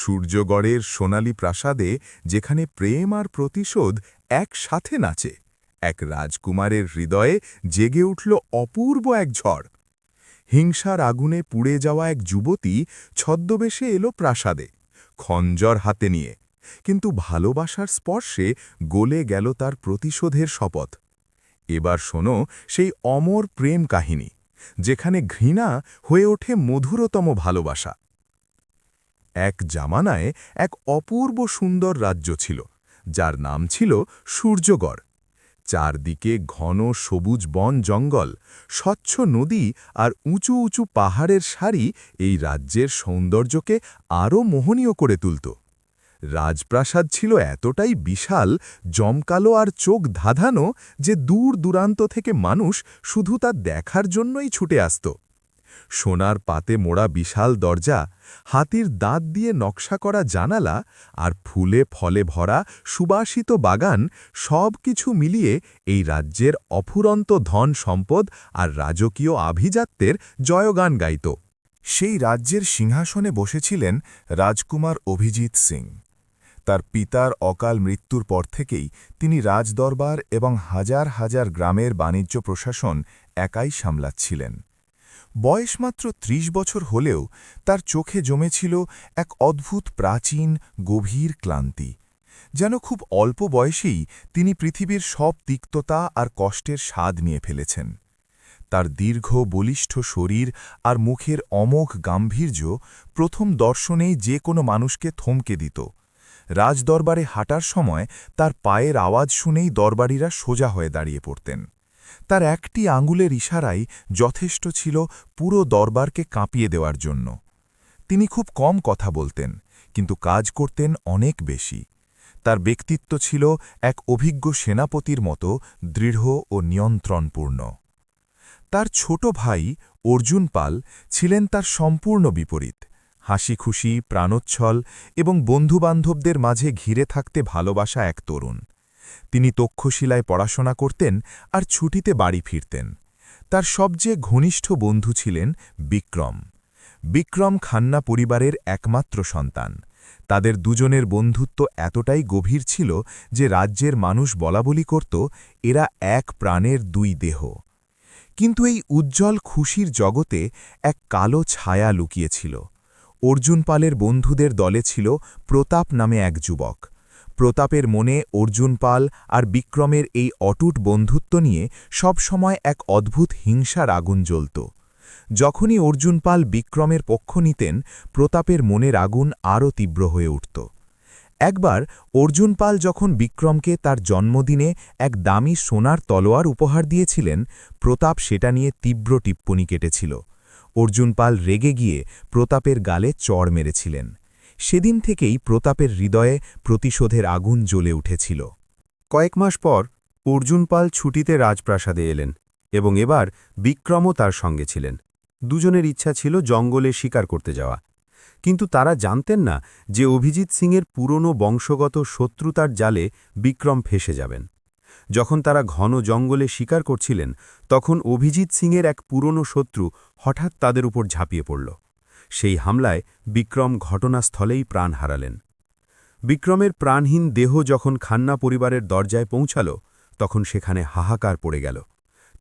সূর্যগড়ের সোনালী প্রাসাদে যেখানে প্রেম আর প্রতিশোধ একসাথে নাচে, এক রাজকুমারের হৃদয়ে জেগে উঠল অপূর্ব এক ঝড়। হিংসার আগুনে পুড়ে যাওয়া এক যুবতী ছদ্মবেশে এলো প্রাসাদে, খঞ্জর হাতে নিয়ে, কিন্তু ভালোবাসার স্পর্শে গলে গেল তার প্রতিশোধের শপথ। এবার শোনো সেই অমর প্রেম কাহিনী, যেখানে ঘৃণা হয়ে ওঠে মধুরতম ভালোবাসা। এক জামানায় এক অপূর্ব সুন্দর রাজ্য ছিল, যার নাম ছিল সূর্যগড়। চারদিকে ঘন সবুজ বন জঙ্গল, স্বচ্ছ নদী আর উঁচু উঁচু পাহাড়ের সারি এই রাজ্যের সৌন্দর্যকে আরও মোহনীয় করে তুলত। রাজপ্রাসাদ ছিল এতটাই বিশাল, জমকালো আর চোখ ধাঁধানো যে দূর দূরান্ত থেকে মানুষ শুধু তা দেখার জন্যই ছুটে আসত। সোনার পাতে মোড়া বিশাল দরজা, হাতির দাঁত দিয়ে নকশা করা জানালা আর ফুলে ফলে ভরা সুবাসিত বাগান, সব কিছু মিলিয়ে এই রাজ্যের অফুরন্ত ধন সম্পদ আর রাজকীয় আভিজাত্যের জয়গান গাইত। সেই রাজ্যের সিংহাসনে বসেছিলেন রাজকুমার অভিজিৎ সিং। তার পিতার অকাল মৃত্যুর পর থেকেই তিনি রাজদরবার এবং হাজার হাজার গ্রামের বাণিজ্য প্রশাসন একাই সামলাচ্ছিলেন। বয়স মাত্র ৩০ বছর হলেও তার চোখে জমেছিল এক অদ্ভুত প্রাচীন গভীর ক্লান্তি, যেন খুব অল্প বয়সেই তিনি পৃথিবীর সব তিক্ততা আর কষ্টের স্বাদ নিয়ে ফেলেছেন। তার দীর্ঘ বলিষ্ঠ শরীর আর মুখের অমোঘ গাম্ভীর্য প্রথম দর্শনেই যে কোনো মানুষকে থমকে দিত। রাজদরবারে হাঁটার সময় তার পায়ের আওয়াজ শুনেই দরবারীরা সোজা হয়ে দাঁড়িয়ে পড়তেন। তার একটি আঙুলের ইশারাই যথেষ্ট ছিল পুরো দরবারকে কাঁপিয়ে দেওয়ার জন্য। তিনি খুব কম কথা বলতেন, কিন্তু কাজ করতেন অনেক বেশি। তার ব্যক্তিত্ব ছিল এক অভিজ্ঞ সেনাপতির মতো দৃঢ় ও নিয়ন্ত্রণপূর্ণ। তার ছোট ভাই অর্জুন পাল ছিলেন তার সম্পূর্ণ বিপরীত। হাসিখুশি, প্রাণোচ্ছল এবং বন্ধুবান্ধবদের মাঝে ঘিরে থাকতে ভালোবাসা এক তরুণ। তিনি তক্ষশিলায় পড়াশোনা করতেন আর ছুটিতে বাড়ি ফিরতেন। তার সবচেয়ে ঘনিষ্ঠ বন্ধু ছিলেন বিক্রম। বিক্রম খান্না পরিবারের একমাত্র সন্তান। তাদের দুজনের বন্ধুত্ব এতটাই গভীর ছিল যে রাজ্যের মানুষ বলাবলি করত, এরা এক প্রাণের দুই দেহ। কিন্তু এই উজ্জ্বল খুশির জগতে এক কালো ছায়া লুকিয়েছিল। অর্জুন পালের বন্ধুদের দলে ছিল প্রতাপ নামে এক যুবক। প্রতাপের মনে অর্জুন পাল আর বিক্রমের এই অটুট বন্ধুত্ব নিয়ে সবসময় এক অদ্ভুত হিংসার আগুন জ্বলত। যখনই অর্জুন পাল বিক্রমের পক্ষ নিতেন, প্রতাপের মনের আগুন আরও তীব্র হয়ে উঠত। একবার অর্জুন পাল যখন বিক্রমকে তার জন্মদিনে এক দামি সোনার তলোয়ার উপহার দিয়েছিলেন, প্রতাপ সেটা নিয়ে তীব্র টিপ্পনী কেটেছিল। অর্জুন পাল রেগে গিয়ে প্রতাপের গালে চড় মেরেছিলেন। সেদিন থেকেই প্রতাপের হৃদয়ে প্রতিশোধের আগুন জ্বলে উঠেছিল। কয়েক মাস পর অর্জুন পাল ছুটিতে রাজপ্রাসাদে এলেন এবং এবার বিক্রমও তার সঙ্গে ছিলেন। দুজনের ইচ্ছা ছিল জঙ্গলে শিকার করতে যাওয়া, কিন্তু তারা জানতেন না যে অভিজিৎ সিংয়ের পুরনো বংশগত শত্রুতার জালে বিক্রম ফেসে যাবেন। যখন তারা ঘন জঙ্গলে শিকার করছিলেন, তখন অভিজিৎ সিংয়ের এক পুরনো শত্রু হঠাৎ তাদের উপর ঝাঁপিয়ে পড়ল। সেই হামলায় বিক্রম ঘটনাস্থলেই প্রাণ হারালেন। বিক্রমের প্রাণহীন দেহ যখন খান্না পরিবারের দরজায় পৌঁছাল, তখন সেখানে হাহাকার পড়ে গেল।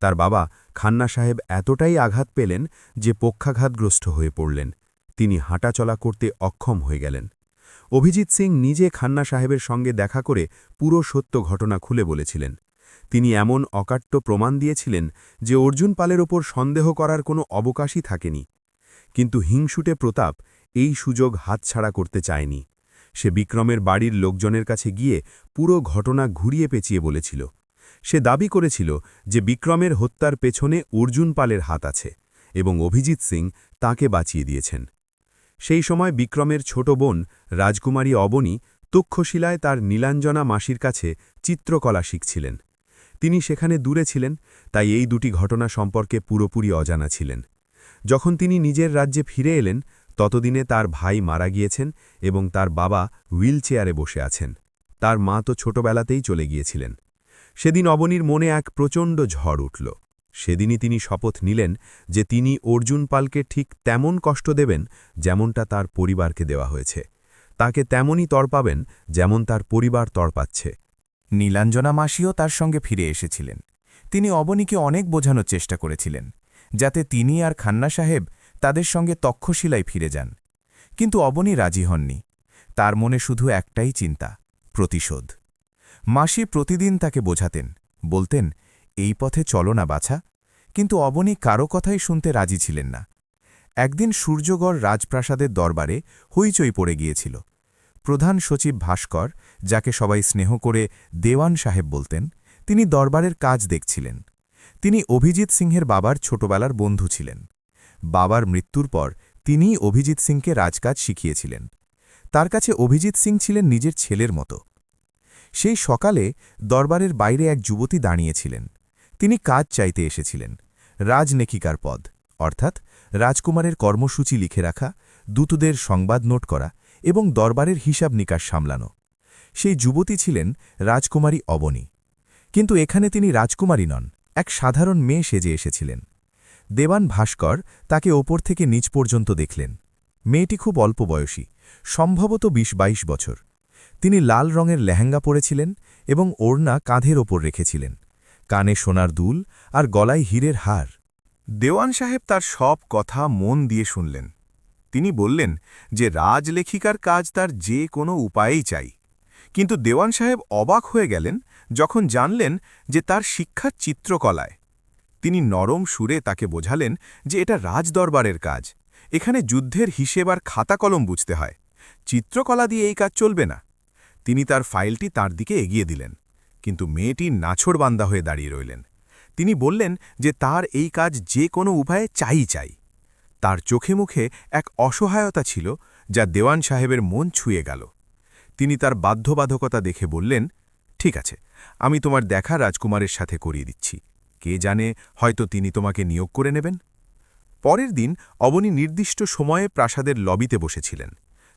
তার বাবা খান্না সাহেব এতটাই আঘাত পেলেন যে পক্ষাঘাতগ্রস্ত হয়ে পড়লেন। তিনি হাঁটাচলা করতে অক্ষম হয়ে গেলেন। অভিজিৎ সিং নিজে খান্না সাহেবের সঙ্গে দেখা করে পুরো সত্য ঘটনা খুলে বলেছিলেন। তিনি এমন অকাট্য প্রমাণ দিয়েছিলেন যে অর্জুন পালের ওপর সন্দেহ করার কোনো অবকাশই থাকেনি। কিন্তু হিংসুটে প্রতাপ এই সুযোগ হাতছাড়া করতে চায়নি। সে বিক্রমের বাড়ির লোকজনের কাছে গিয়ে পুরো ঘটনা ঘুরিয়ে পেঁচিয়ে বলেছিল। সে দাবি করেছিল যে বিক্রমের হত্যার পেছনে অর্জুন পালের হাত আছে এবং অভিজিৎ সিং তাকে বাঁচিয়ে দিয়েছেন। সেই সময় বিক্রমের ছোট বোন রাজকুমারী অবনী তক্ষশিলায় তার নীলাঞ্জনা মাসির কাছে চিত্রকলা শিখছিলেন। তিনি সেখানে দূরে ছিলেন, তাই এই দুটি ঘটনা সম্পর্কে পুরোপুরি অজানা ছিলেন। যখন তিনি নিজের রাজ্যে ফিরে এলেন, ততদিনে তার ভাই মারা গিয়েছেন এবং তার বাবা হুইল চেয়ারে বসে আছেন। তার মা তো ছোটবেলাতেই চলে গিয়েছিলেন। সেদিন অবনীর মনে এক প্রচণ্ড ঝড় উঠল। সেদিনই তিনি শপথ নিলেন যে তিনি অর্জুন পালকে ঠিক তেমন কষ্ট দেবেন যেমনটা তার পরিবারকে দেওয়া হয়েছে। তাকে তেমনই তড়পাবেন যেমন তার পরিবার তড়পাচ্ছে। নীলাঞ্জনা মাসিও তার সঙ্গে ফিরে এসেছিলেন। তিনি অবনীকে অনেক বোঝানোর চেষ্টা করেছিলেন, যাতে তিনি আর খান্না সাহেব তাদের সঙ্গে তক্ষশিলায় ফিরে যান। কিন্তু অবনী রাজি হননি। তার মনে শুধু একটাই চিন্তা, প্রতিশোধ। মাসি প্রতিদিন তাকে বোঝাতেন, বলতেন, এই পথে চলো না বাছা। কিন্তু অবনী কারো কথাই শুনতে রাজি ছিলেন না। একদিন সূর্যগড় রাজপ্রাসাদের দরবারে হইচই পড়ে গিয়েছিল। প্রধান সচিব ভাস্কর, যাকে সবাই স্নেহ করে দেওয়ান সাহেব বলতেন, তিনি দরবারের কাজ দেখছিলেন। তিনি অভিজিৎ সিংহের বাবার ছোটবেলার বন্ধু ছিলেন। বাবার মৃত্যুর পর তিনিই অভিজিৎ সিংকে রাজকাজ শিখিয়েছিলেন। তার কাছে অভিজিৎ সিং ছিলেন নিজের ছেলের মতো। সেই সকালে দরবারের বাইরে এক যুবতী দাঁড়িয়েছিলেন। তিনি কাজ চাইতে এসেছিলেন, রাজনেকিকার পদ, অর্থাৎ রাজকুমারের কর্মসূচি লিখে রাখা, দূতদের সংবাদ নোট করা এবং দরবারের হিসাব নিকাশ সামলানো। সেই যুবতী ছিলেন রাজকুমারী অবনী। কিন্তু এখানে তিনি রাজকুমারী নন, এক সাধারণ মেয়ে সেজে এসেছিলেন। দেওয়ান ভাস্কর তাকে ওপর থেকে নিচ পর্যন্ত দেখলেন। মেয়েটি খুব অল্প বয়সী, সম্ভবত ২০-২২ বছর। তিনি লাল রঙের লেহেঙ্গা পরেছিলেন এবং ওড়না কাঁধের ওপর রেখেছিলেন, কানে সোনার দুল আর গলায় হীরের হার। দেওয়ান সাহেব তার সব কথা মন দিয়ে শুনলেন। তিনি বললেন যে রাজলেখিকার কাজ তার যে কোনো উপায়েই চাই। কিন্তু দেওয়ান সাহেব অবাক হয়ে গেলেন যখন জানলেন যে তার শিক্ষা চিত্রকলায়। তিনি নরম সুরে তাকে বোঝালেন যে এটা রাজদরবারের কাজ, এখানে যুদ্ধের হিসেব আর খাতা কলম বুঝতে হয়, চিত্রকলা দিয়ে এই কাজ চলবে না। তিনি তার ফাইলটি তার দিকে এগিয়ে দিলেন, কিন্তু মেয়েটি নাছোড়বান্দা হয়ে দাঁড়িয়ে রইলেন। তিনি বললেন যে তার এই কাজ যে কোনো উপায়ে চাই। তার চোখে মুখে এক অসহায়তা ছিল যা দেওয়ান সাহেবের মন ছুঁয়ে গেল। তিনি তার বাধ্যবাধকতা দেখে বললেন, ঠিক আছে, আমি তোমার দেখা রাজকুমারের সাথে করিয়ে দিচ্ছি। কে জানে, হয়তো তিনি তোমাকে নিয়োগ করে নেবেন। পরের দিন অবনী নির্দিষ্ট সময়ে প্রাসাদের লবিতে বসেছিলেন।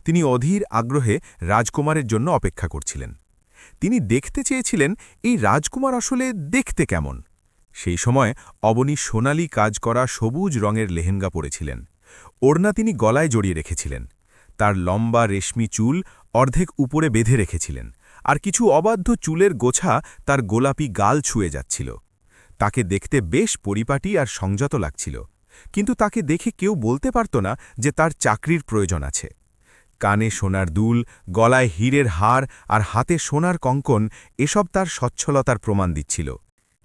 তিনি অধীর আগ্রহে রাজকুমারের জন্য অপেক্ষা করছিলেন। তিনি দেখতে চেয়েছিলেন এই রাজকুমার আসলে দেখতে কেমন। সেই সময় অবনী সোনালি কাজ করা সবুজ রঙের লেহেঙ্গা পরেছিলেন। ওড়না তিনি গলায় জড়িয়ে রেখেছিলেন। তার লম্বা রেশমি চুল অর্ধেক উপরে বেঁধে রেখেছিলেন, আর কিছু অবাধ্য চুলের গোছা তার গোলাপি গাল ছুঁয়ে যাচ্ছিল। তাকে দেখতে বেশ পরিপাটি আর সংযত লাগছিল, কিন্তু তাকে দেখে কেউ বলতে পারত না যে তার চাকরির প্রয়োজন আছে। কানে সোনার দুল, গলায় হীরের হার আর হাতে সোনার কঙ্কন, এসব তার সচ্ছলতার প্রমাণ দিচ্ছিল।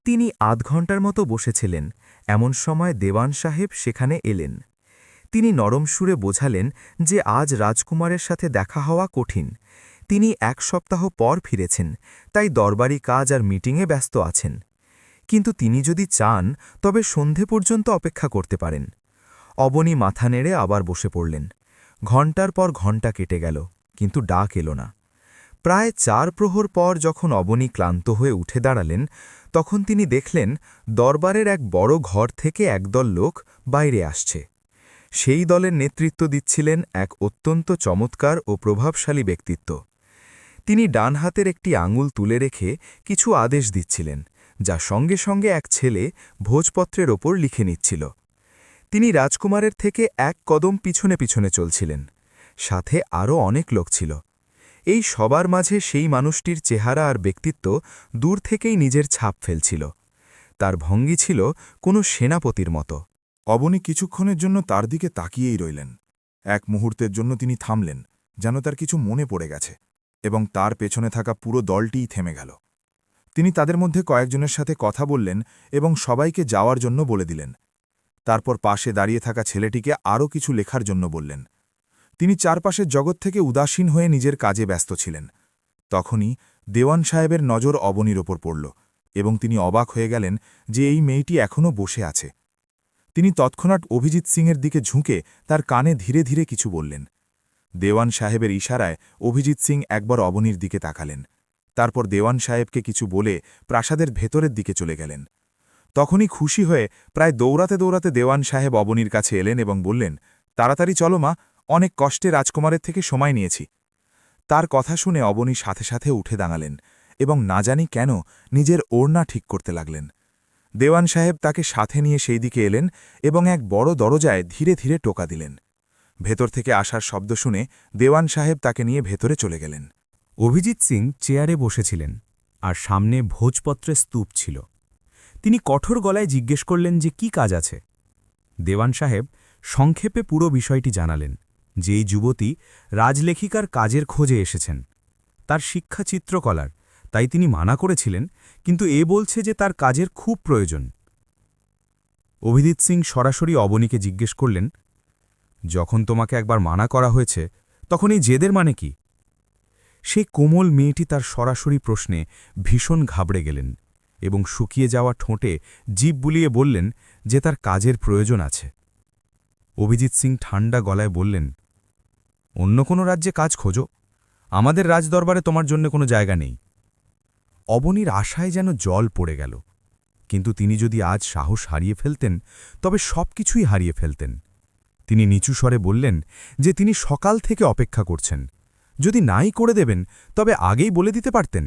তিনি আধ ঘণ্টার মতো বসেছিলেন। এমন সময় দেওয়ান সাহেব সেখানে এলেন। তিনি নরম সুরে বোঝালেন যে আজ রাজকুমারের সাথে দেখা হওয়া কঠিন। তিনি ১ সপ্তাহ পর ফিরেছেন, তাই দরবারি কাজ আর মিটিংয়ে ব্যস্ত আছেন। কিন্তু তিনি যদি চান তবে সন্ধে পর্যন্ত অপেক্ষা করতে পারেন। অবনী মাথা নেড়ে আবার বসে পড়লেন। ঘণ্টার পর ঘণ্টা কেটে গেল, কিন্তু ডাক এলো না। প্রায় ৪ প্রহর পর যখন অবনী ক্লান্ত হয়ে উঠে দাঁড়ালেন, তখন তিনি দেখলেন দরবারের এক বড় ঘর থেকে একদল লোক বাইরে আসছে। সেই দলের নেতৃত্ব দিচ্ছিলেন এক অত্যন্ত চমৎকার ও প্রভাবশালী ব্যক্তিত্ব। তিনি ডান হাতের একটি আঙুল তুলে রেখে কিছু আদেশ দিচ্ছিলেন, যা সঙ্গে সঙ্গে এক ছেলে ভোজপত্রের ওপর লিখে নিচ্ছিল। তিনি রাজকুমারের থেকে ১ কদম পিছনে পিছনে চলছিলেন। সাথে আরও অনেক লোক ছিল। এই সবার মাঝে সেই মানুষটির চেহারা আর ব্যক্তিত্ব দূর থেকেই নিজের ছাপ ফেলছিল। তার ভঙ্গি ছিল কোনো সেনাপতির মতো। অবনী কিছুক্ষণের জন্য তার দিকে তাকিয়েই রইলেন। এক মুহূর্তের জন্য তিনি থামলেন, যেন তার কিছু মনে পড়ে গেছে, এবং তার পেছনে থাকা পুরো দলটিই থেমে গেল। তিনি তাদের মধ্যে কয়েকজনের সাথে কথা বললেন এবং সবাইকে যাওয়ার জন্য বলে দিলেন। তারপর পাশে দাঁড়িয়ে থাকা ছেলেটিকে আরও কিছু লেখার জন্য বললেন। তিনি চারপাশের জগৎ থেকে উদাসীন হয়ে নিজের কাজে ব্যস্ত ছিলেন। তখনই দেওয়ান সাহেবের নজর অবনীর ওপর পড়ল, এবং তিনি অবাক হয়ে গেলেন যে এই মেয়েটি এখনও বসে আছে। তিনি তৎক্ষণাৎ অভিজিৎ সিংয়ের দিকে ঝুঁকে তার কানে ধীরে ধীরে কিছু বললেন। দেওয়ান সাহেবের ইশারায় অভিজিৎ সিং একবার অবনীর দিকে তাকালেন। তারপর দেওয়ান সাহেবকে কিছু বলে প্রাসাদের ভেতরের দিকে চলে গেলেন। তখনই খুশি হয়ে প্রায় দৌড়াতে দৌড়াতে দেওয়ান সাহেব অবনীর কাছে এলেন এবং বললেন, তাড়াতাড়ি চলো মা, অনেক কষ্টে রাজকুমারের থেকে সময় নিয়েছি। তার কথা শুনে অবনী সাথে সাথে উঠে দাঁড়ালেন এবং না জানি কেন নিজের ওড়না ঠিক করতে লাগলেন। দেওয়ান সাহেব তাকে সাথে নিয়ে সেই দিকে এলেন এবং এক বড় দরজায় ধীরে ধীরে টোকা দিলেন। ভেতর থেকে আসার শব্দ শুনে দেওয়ান সাহেব তাকে নিয়ে ভেতরে চলে গেলেন। অভিজিৎ সিং চেয়ারে বসেছিলেন, আর সামনে ভোজপত্রের স্তূপ ছিল। তিনি কঠোর গলায় জিজ্ঞেস করলেন যে কি কাজ আছে। দেওয়ান সাহেব সংক্ষেপে পুরো বিষয়টি জানালেন যে এই যুবতী রাজলেখিকার কাজের খোঁজে এসেছেন। তার শিক্ষা চিত্রকলার, তাই তিনি মানা করেছিলেন, কিন্তু এ বলছে যে তার কাজের খুব প্রয়োজন। অভিজিৎ সিং সরাসরি অবনীকে জিজ্ঞেস করলেন, যখন তোমাকে একবার মানা করা হয়েছে তখন এই জেদের মানে কি? সেই কোমল মেয়েটি তার সরাসরি প্রশ্নে ভীষণ ঘাবড়ে গেলেন এবং শুকিয়ে যাওয়া ঠোঁটে জিভ বুলিয়ে বললেন যে তার কাজের প্রয়োজন আছে। অভিজিৎ সিং ঠান্ডা গলায় বললেন, অন্য কোনো রাজ্যে কাজ খোঁজো, আমাদের রাজদরবারে তোমার জন্য কোনো জায়গা নেই। অবনীর আশায় যেন জল পড়ে গেল, কিন্তু তিনি যদি আজ সাহস হারিয়ে ফেলতেন তবে সবকিছুই হারিয়ে ফেলতেন। তিনি নিচু স্বরে বললেন যে তিনি সকাল থেকে অপেক্ষা করছেন, যদি নাই করে দেবেন তবে আগেই বলে দিতে পারতেন।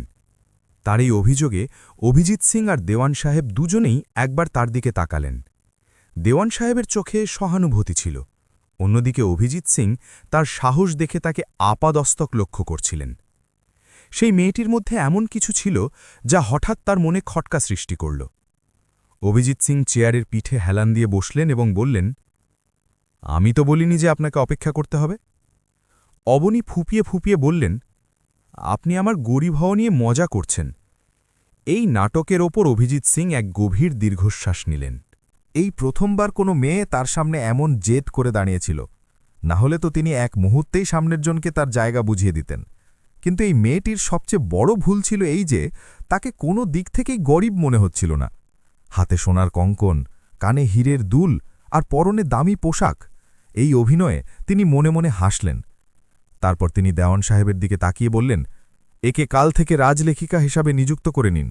তার এই অভিযোগে অভিজিৎ সিং আর দেওয়ান সাহেব দুজনেই একবার তার দিকে তাকালেন। দেওয়ান সাহেবের চোখে সহানুভূতি ছিল, অন্যদিকে অভিজিৎ সিং তার সাহস দেখে তাকে আপাদস্তক লক্ষ্য করছিলেন। সেই মেয়েটির মধ্যে এমন কিছু ছিল যা হঠাৎ তার মনে খটকা সৃষ্টি করল। অভিজিৎ সিং চেয়ারের পিঠে হেলান দিয়ে বসলেন এবং বললেন, আমি তো বলিনি যে আপনাকে অপেক্ষা করতে হবে। অবনী ফুপিয়ে ফুপিয়ে বললেন, আপনি আমার গরিব হওয়া নিয়ে মজা করছেন। এই নাটকের ওপর অভিজিৎ সিং এক গভীর দীর্ঘশ্বাস নিলেন। এই প্রথমবার কোনো মেয়ে তার সামনে এমন জেদ করে দাঁড়িয়েছিল, না হলে তো তিনি এক মুহূর্তেই সামনের জনকে তার জায়গা বুঝিয়ে দিতেন। কিন্তু এই মেয়েটির সবচেয়ে বড় ভুল ছিল এই যে তাকে কোনো দিক থেকেই গরিব মনে হচ্ছিল না। হাতে সোনার কঙ্কন, কানে হীরের দুল আর পরনে দামি পোশাক, এই অভিনয়ে তিনি মনে মনে হাসলেন। তারপর তিনি দেওয়ান সাহেবের দিকে তাকিয়ে বললেন, একে কাল থেকে রাজলেখিকা হিসাবে নিযুক্ত করে নিন।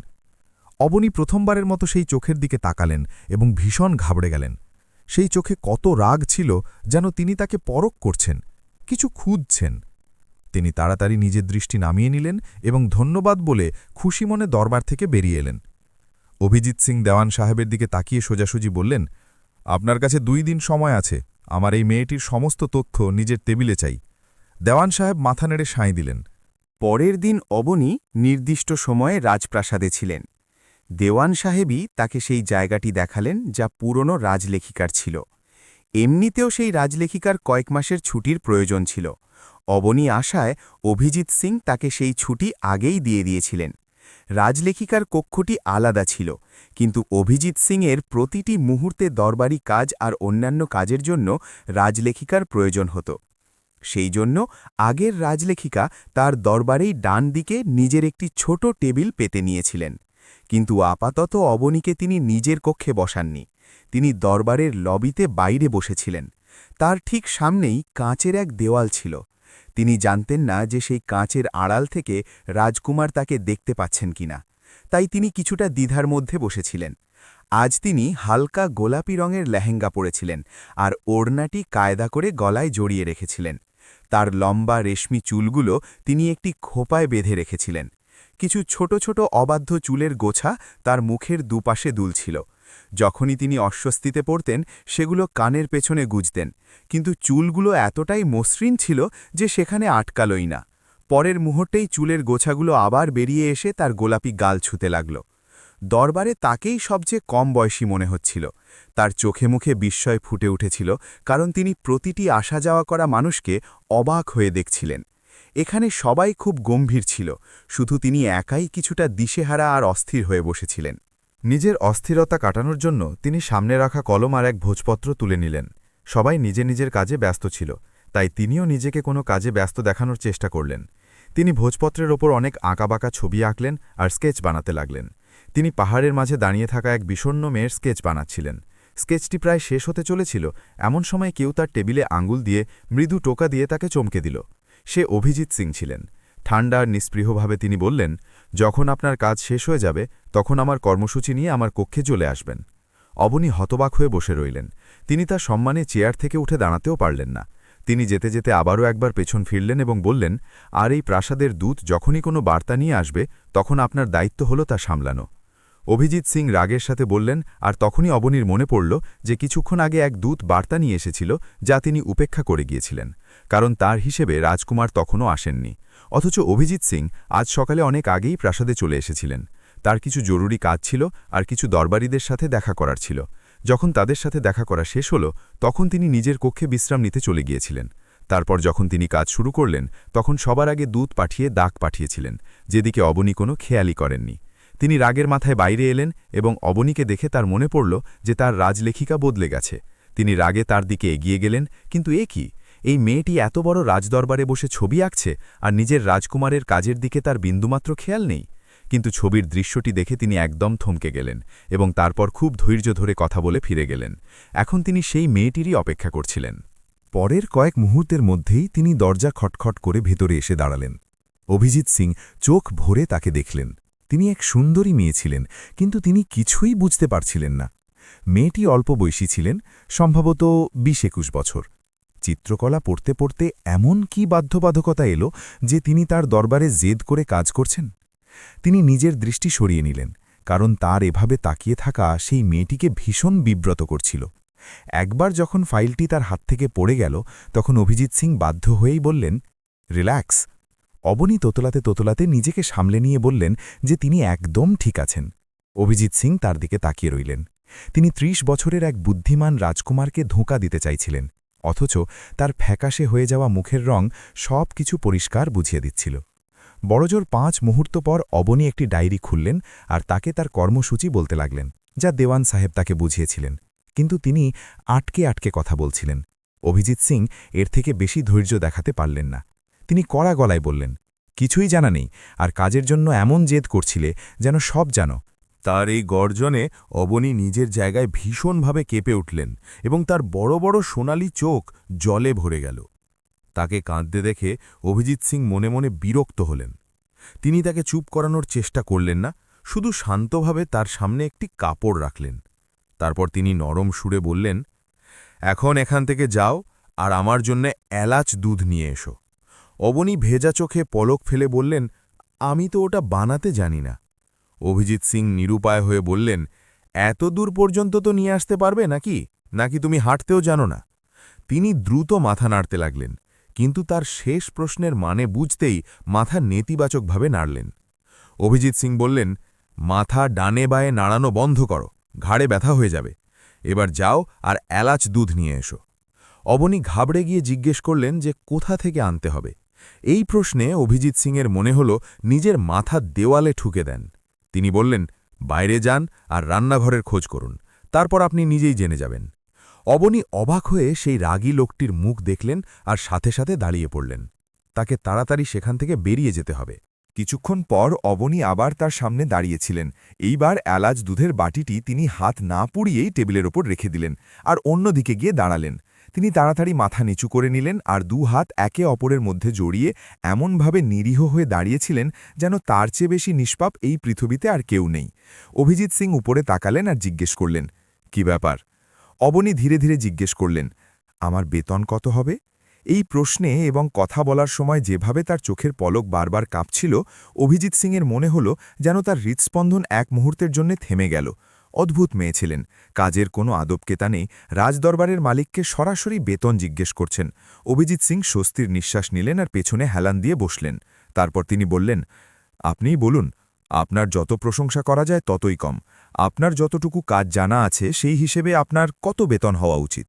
অবনী প্রথমবারের মতো সেই চোখের দিকে তাকালেন এবং ভীষণ ঘাবড়ে গেলেন। সেই চোখে কত রাগ ছিল, যেন তিনি তাকে পরখ করছেন, কিছু খুঁজছেন। তিনি তাড়াতাড়ি নিজের দৃষ্টি নামিয়ে নিলেন এবং ধন্যবাদ বলে খুশি মনে দরবার থেকে বেরিয়ে এলেন। অভিজিৎ সিং দেওয়ান সাহেবের দিকে তাকিয়ে সোজাসুজি বললেন, আপনার কাছে 2 দিন সময় আছে, আমার এই মেয়েটির সমস্ত তথ্য নিজের টেবিলে চাই। দেওয়ান সাহেব মাথা নেড়ে সাঁই দিলেন। পরের দিন অবনী নির্দিষ্ট সময়ে রাজপ্রাসাদে ছিলেন। দেওয়ান সাহেবই তাকে সেই জায়গাটি দেখালেন যা পুরনো রাজলেখিকার ছিল। এমনিতেও সেই রাজলেখিকার কয়েক মাসের ছুটির প্রয়োজন ছিল। অবনী আশায় অভিজিৎ সিং তাকে সেই ছুটি আগেই দিয়ে দিয়েছিলেন। রাজলেখিকার কক্ষটি আলাদা ছিল, কিন্তু অভিজিৎ সিংয়ের প্রতিটি মুহূর্তে দরবারি কাজ আর অন্যান্য কাজের জন্য রাজলেখিকার প্রয়োজন হতো। সেই জন্য আগের রাজলেখিকা তার দরবারেই ডান দিকে নিজের একটি ছোট টেবিল পেতে নিয়েছিলেন। কিন্তু আপাতত অবনীকে তিনি নিজের কক্ষে বসাননি, তিনি দরবারের লবিতে বাইরে বসেছিলেন। তার ঠিক সামনেই কাঁচের এক দেওয়াল ছিল। তিনি জানতেন না যে সেই কাঁচের আড়াল থেকে রাজকুমার তাকে দেখতে পাচ্ছেন কিনা, তাই তিনি কিছুটা দ্বিধার মধ্যে বসেছিলেন। আজ তিনি হালকা গোলাপি রঙের লেহেঙ্গা পরেছিলেন আর ওড়নাটি কায়দা করে গলায় জড়িয়ে রেখেছিলেন। তার লম্বা রেশমি চুলগুলো তিনি একটি খোপায় বেঁধে রেখেছিলেন। কিছু ছোট ছোট অবাধ্য চুলের গোছা তার মুখের দুপাশে দুলছিল। যখনই তিনি অস্বস্তিতে পড়তেন সেগুলো কানের পেছনে গুজতেন, কিন্তু চুলগুলো এতটাই মসৃণ ছিল যে সেখানে আটকালই না। পরের মুহূর্তেই চুলের গোছাগুলো আবার বেরিয়ে এসে তার গোলাপি গাল ছুঁতে লাগল। দরবারে তাকেই সবচেয়ে কম বয়সী মনে হচ্ছিল। তার চোখে মুখে বিস্ময় ফুটে উঠেছিল, কারণ তিনি প্রতিটি আসা যাওয়া করা মানুষকে অবাক হয়ে দেখছিলেন। এখানে সবাই খুব গম্ভীর ছিল, শুধু তিনি একাই কিছুটা দিশেহারা আর অস্থির হয়ে বসেছিলেন। নিজের অস্থিরতা কাটানোর জন্য তিনি সামনে রাখা কলম আর এক ভোজপত্র তুলে নিলেন। সবাই নিজে নিজের কাজে ব্যস্ত ছিল, তাই তিনিও নিজেকে কোনো কাজে ব্যস্ত দেখানোর চেষ্টা করলেন। তিনি ভোজপত্রের ওপর অনেক আঁকাবাঁকা ছবি আঁকলেন আর স্কেচ বানাতে লাগলেন। তিনি পাহাড়ের মাঝে দাঁড়িয়ে থাকা এক বিষণ্ণ মেয়ের স্কেচ বানাচ্ছিলেন। স্কেচটি প্রায় শেষ হতে চলেছিল, এমন সময় কেউ তার টেবিলে আঙুল দিয়ে মৃদু টোকা দিয়ে তাকে চমকে দিল। সে অভিজিৎ সিং ছিলেন। ঠান্ডা আর নিস্পৃহভাবে তিনি বললেন, যখন আপনার কাজ শেষ হয়ে যাবে তখন আমার কর্মসূচি নিয়ে আমার কক্ষে চলে আসবেন। অবনী হতবাক হয়ে বসে রইলেন। তিনি তার সম্মানে চেয়ার থেকে উঠে দাঁড়াতেও পারলেন না। তিনি যেতে যেতে আবারও একবার পেছন ফিরলেন এবং বললেন, আর এই প্রাসাদের দূত যখনই কোনো বার্তা নিয়ে আসবে তখন আপনার দায়িত্ব হল তা সামলানো। অভিজিৎ সিং রাগের সাথে বললেন, আর তখনই অবনীর মনে পড়ল যে কিছুক্ষণ আগে এক দূত বার্তা নিয়ে এসেছিল যা তিনি উপেক্ষা করে গিয়েছিলেন, কারণ তার হিসেবে রাজকুমার তখনও আসেননি। অথচ অভিজিৎ সিং আজ সকালে অনেক আগেই প্রাসাদে চলে এসেছিলেন। তার কিছু জরুরি কাজ ছিল আর কিছু দরবারীদের সাথে দেখা করার ছিল। যখন তাদের সাথে দেখা করা শেষ হল, তখন তিনি নিজের কক্ষে বিশ্রাম নিতে চলে গিয়েছিলেন। তারপর যখন তিনি কাজ শুরু করলেন, তখন সবার আগে দূত পাঠিয়ে ডাক পাঠিয়েছিলেন, যেদিকে অবনী কোনো খেয়ালই করেননি। তিনি রাগের মাথায় বাইরে এলেন এবং অবনীকে দেখে তার মনে পড়ল যে তার রাজলেখিকা বদলে গেছে। তিনি রাগে তার দিকে এগিয়ে গেলেন, কিন্তু এ কি? এই মেয়েটি এত বড় রাজদরবারে বসে ছবি আঁকছে আর নিজের রাজকুমারের কাজের দিকে তার বিন্দুমাত্র খেয়াল নেই। কিন্তু ছবির দৃশ্যটি দেখে তিনি একদম থমকে গেলেন এবং তারপর খুব ধৈর্য ধরে কথা বলে ফিরে গেলেন। এখন তিনি সেই মেয়েটিরই অপেক্ষা করছিলেন। পরের কয়েক মুহূর্তের মধ্যেই তিনি দরজা খটখট করে ভেতরে এসে দাঁড়ালেন। অভিজিৎ সিং চোখ ভরে তাকে দেখলেন। তিনি এক সুন্দরী মেয়ে ছিলেন, কিন্তু তিনি কিছুই বুঝতে পারছিলেন না। মেয়েটি অল্প বয়সী ছিলেন, সম্ভবত ২০-২১ বছর। চিত্রকলা পড়তে পড়তে এমন কি বাধ্যবাধকতা এলো যে তিনি তার দরবারে জেদ করে কাজ করছেন? তিনি নিজের দৃষ্টি সরিয়ে নিলেন, কারণ তার এভাবে তাকিয়ে থাকা সেই মেয়েটিকে ভীষণ বিব্রত করছিল। একবার যখন ফাইলটি তার হাত থেকে পড়ে গেল, তখন অভিজিৎ সিং বাধ্য হয়েই বললেন, রিল্যাক্স। অবনী তোতলাতে তোতলাতে নিজেকে সামলে নিয়ে বললেন যে তিনি একদম ঠিক আছেন। অভিজিৎ সিং তার দিকে তাকিয়ে রইলেন। তিনি ৩০ বছরের এক বুদ্ধিমান রাজকুমারকে ধোঁকা দিতে চাইছিলেন, অথচ তার ফ্যাকাশে হয়ে যাওয়া মুখের রং সব কিছু পরিষ্কার বুঝিয়ে দিচ্ছিল। বড়জোর ৫ মুহূর্ত পর অবনী একটি ডায়েরি খুললেন আর তাকে তার কর্মসূচি বলতে লাগলেন, যা দেওয়ান সাহেব তাকে বুঝিয়েছিলেন। কিন্তু তিনি আটকে আটকে কথা বলছিলেন। অভিজিৎ সিং এর থেকে বেশি ধৈর্য দেখাতে পারলেন না। তিনি কড়া গলায় বললেন, কিছুই জানা নেই, আর কাজের জন্য এমন জেদ করছিলে যেন সব জানো। তার এই গর্জনে অবনী নিজের জায়গায় ভীষণভাবে কেঁপে উঠলেন এবং তার বড় বড় সোনালি চোখ জলে ভরে গেল। তাকে কাঁদতে দেখে অভিজিৎ সিং মনে মনে বিরক্ত হলেন। তিনি তাকে চুপ করানোর চেষ্টা করলেন না, শুধু শান্তভাবে তার সামনে একটি কাপড় রাখলেন। তারপর তিনি নরম সুরে বললেন, এখন এখান থেকে যাও আর আমার জন্য এলাচ দুধ নিয়ে এসো। অবনী ভেজা চোখে পলক ফেলে বললেন, আমি তো ওটা বানাতে জানি না। অভিজিৎ সিং নিরুপায় হয়ে বললেন, এত দূর পর্যন্ত তো নিয়ে আসতে পারবে নাকি তুমি হাঁটতেও জানো না? তিনি দ্রুত মাথা নাড়তে লাগলেন, কিন্তু তার শেষ প্রশ্নের মানে বুঝতেই মাথা নেতিবাচকভাবে নাড়লেন। অভিজিৎ সিং বললেন, মাথা ডানে বায়ে নাড়ানো বন্ধ করো, ঘাড়ে ব্যথা হয়ে যাবে। এবার যাও আর এলাচ দুধ নিয়ে এসো। অবনী ঘাবড়ে গিয়ে জিজ্ঞেস করলেন যে কোথা থেকে আনতে হবে। এই প্রশ্নে অভিজিৎ সিংয়ের মনে হল নিজের মাথা দেওয়ালে ঠুকে দেন। তিনি বললেন, বাইরে যান আর রান্নাঘরের খোঁজ করুন, তারপর আপনি নিজেই জেনে যাবেন। অবনী অবাক হয়ে সেই রাগী লোকটির মুখ দেখলেন আর সাথে সাথে দাঁড়িয়ে পড়লেন। তাকে তাড়াতাড়ি সেখান থেকে বেরিয়ে যেতে হবে। কিছুক্ষণ পর অবনী আবার তার সামনে দাঁড়িয়েছিলেন। এইবার এলাচ দুধের বাটিটি তিনি হাত না পুড়িয়েই টেবিলের ওপর রেখে দিলেন আর অন্যদিকে গিয়ে দাঁড়ালেন। তিনি তাড়াতাড়ি মাথা নিচু করে নিলেন আর ২ হাত একে অপরের মধ্যে জড়িয়ে এমনভাবে নিরীহ হয়ে দাঁড়িয়েছিলেন যেন তার চেয়ে বেশি নিষ্পাপ এই পৃথিবীতে আর কেউ নেই। অভিজিৎ সিং উপরে তাকালেন আর জিজ্ঞেস করলেন, কি ব্যাপার? অবনী ধীরে ধীরে জিজ্ঞেস করলেন, আমার বেতন কত হবে? এই প্রশ্নে এবং কথা বলার সময় যেভাবে তার চোখের পলক বারবার কাঁপছিল, অভিজিৎ সিংয়ের মনে হল যেন তার হৃৎস্পন্দন এক মুহূর্তের জন্য থেমে গেল। অদ্ভুত মেয়ে ছিলেন, কাজের কোনো আদবকেতা নেই, রাজদরবারের মালিককে সরাসরি বেতন জিজ্ঞেস করছেন। অভিজিৎ সিং স্বস্তির নিঃশ্বাস নিলেন আর পেছনে হেলান দিয়ে বসলেন। তারপর তিনি বললেন, আপনিই বলুন, আপনার যত প্রশংসা করা যায় ততই কম। আপনার যতটুকু কাজ জানা আছে সেই হিসেবে আপনার কত বেতন হওয়া উচিত?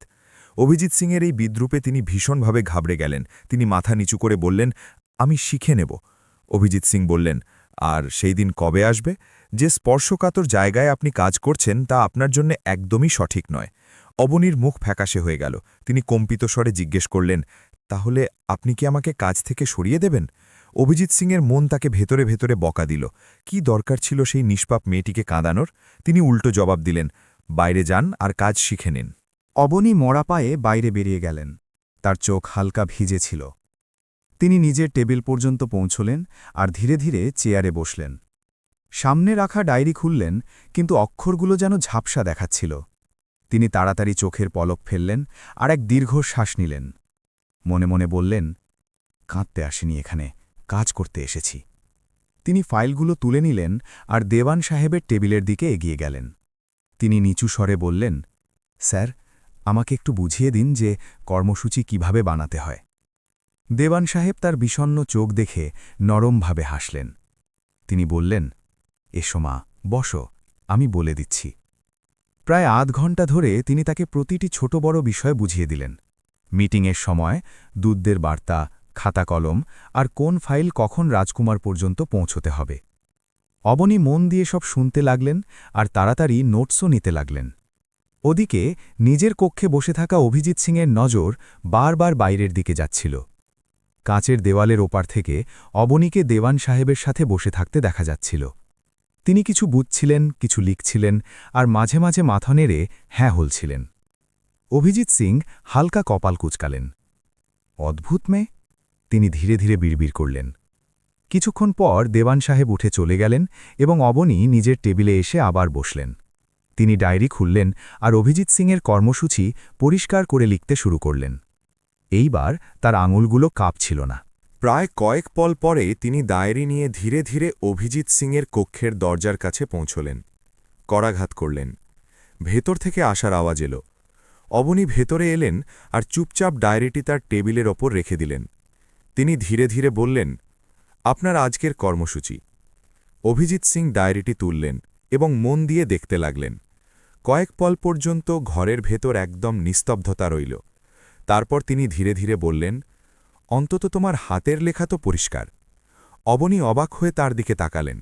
অভিজিৎ সিংয়ের এই বিদ্রূপে তিনি ভীষণভাবে ঘাবড়ে গেলেন। তিনি মাথা নিচু করে বললেন, আমি শিখে নেব। অভিজিৎ সিং বললেন, আর সেই দিন কবে আসবে? যে স্পর্শকাতর জায়গায় আপনি কাজ করছেন তা আপনার জন্য একদমই সঠিক নয়। অবনীর মুখ ফ্যাকাশে হয়ে গেল। তিনি কম্পিত স্বরে জিজ্ঞেস করলেন, তাহলে আপনি কি আমাকে কাজ থেকে সরিয়ে দেবেন? অভিজিৎ সিংয়ের মন তাকে ভেতরে ভেতরে বকা দিল। কি দরকার ছিল সেই নিষ্পাপ মেয়েটিকে কাঁদানোর? তিনি উল্টো জবাব দিলেন, বাইরে যান আর কাজ শিখে নিন। অবনী মরা পায়ে বাইরে বেরিয়ে গেলেন। তার চোখ হালকা ভিজে ছিল। তিনি নিজের টেবিল পর্যন্ত পৌঁছলেন আর ধীরে ধীরে চেয়ারে বসলেন। সামনে রাখা ডায়েরি খুললেন, কিন্তু অক্ষরগুলো যেন ঝাপসা দেখাচ্ছিল। তিনি তাড়াতাড়ি চোখের পলক ফেললেন আর এক দীর্ঘ শ্বাস নিলেন। মনে মনে বললেন, কাঁদতে আসিনি এখানে, কাজ করতে এসেছি। তিনি ফাইলগুলো তুলে নিলেন আর দেওয়ান সাহেবের টেবিলের দিকে এগিয়ে গেলেন। তিনি নিচু স্বরে বললেন, স্যার, আমাকে একটু বুঝিয়ে দিন যে কর্মসূচি কিভাবে বানাতে হয়। দেওয়ান সাহেব তার বিষণ্ণ চোখ দেখে নরমভাবে হাসলেন। তিনি বললেন, এসো মা, বসো, আমি বলে দিচ্ছি। প্রায় আধ ঘণ্টা ধরে তিনি তাকে প্রতিটি ছোট বড় বিষয় বুঝিয়ে দিলেন। মিটিংয়ের সময় দূতদের বার্তা, খাতা কলম আর কোন ফাইল কখন রাজকুমার পর্যন্ত পৌঁছতে হবে। অবনী মন দিয়ে সব শুনতে লাগলেন আর তাড়াতাড়ি নোটসও নিতে লাগলেন। ওদিকে নিজের কক্ষে বসে থাকা অভিজিৎ সিংয়ের নজর বারবার বাইরের দিকে যাচ্ছিল। কাঁচের দেওয়ালের ওপার থেকে অবনীকে দেওয়ান সাহেবের সাথে বসে থাকতে দেখা যাচ্ছিল। তিনি কিছু বুঝছিলেন, কিছু লিখছিলেন আর মাঝে মাঝে মাথা নেড়ে হ্যাঁ হলছিলেন। অভিজিৎ সিং হালকা কপাল কুঁচকালেন। অদ্ভুত মেয়ে, তিনি ধীরে ধীরে বিড়বিড় করলেন। কিছুক্ষণ পর দেওয়ান সাহেব উঠে চলে গেলেন এবং অবনী নিজের টেবিলে এসে আবার বসলেন। তিনি ডায়েরি খুললেন আর অভিজিৎ সিংয়ের কর্মসূচি পরিষ্কার করে লিখতে শুরু করলেন। এইবার তার আঙুলগুলো কাঁপছিল না। প্রায় কয়েক পল পরে তিনি ডায়েরি নিয়ে ধীরে ধীরে অভিজিৎ সিংয়ের কক্ষের দরজার কাছে পৌঁছলেন। করাঘাত করলেন। ভেতর থেকে আসার আওয়াজ এলো। অবনী ভেতরে এলেন আর চুপচাপ ডায়েরিটি তার টেবিলের ওপর রেখে দিলেন। তিনি ধীরে ধীরে বললেন, আপনার আজকের কর্মসূচি। অভিজিৎ সিং ডায়েরিটি তুললেন এবং মন দিয়ে দেখতে লাগলেন। কয়েক পল পর্যন্ত ঘরের ভেতর একদম নিস্তব্ধতা রইল। তারপর তিনি ধীরে ধীরে বললেন, অন্তত তোমার হাতের লেখা তো পরিষ্কার। অবনী অবাক হয়ে তার দিকে তাকালেন।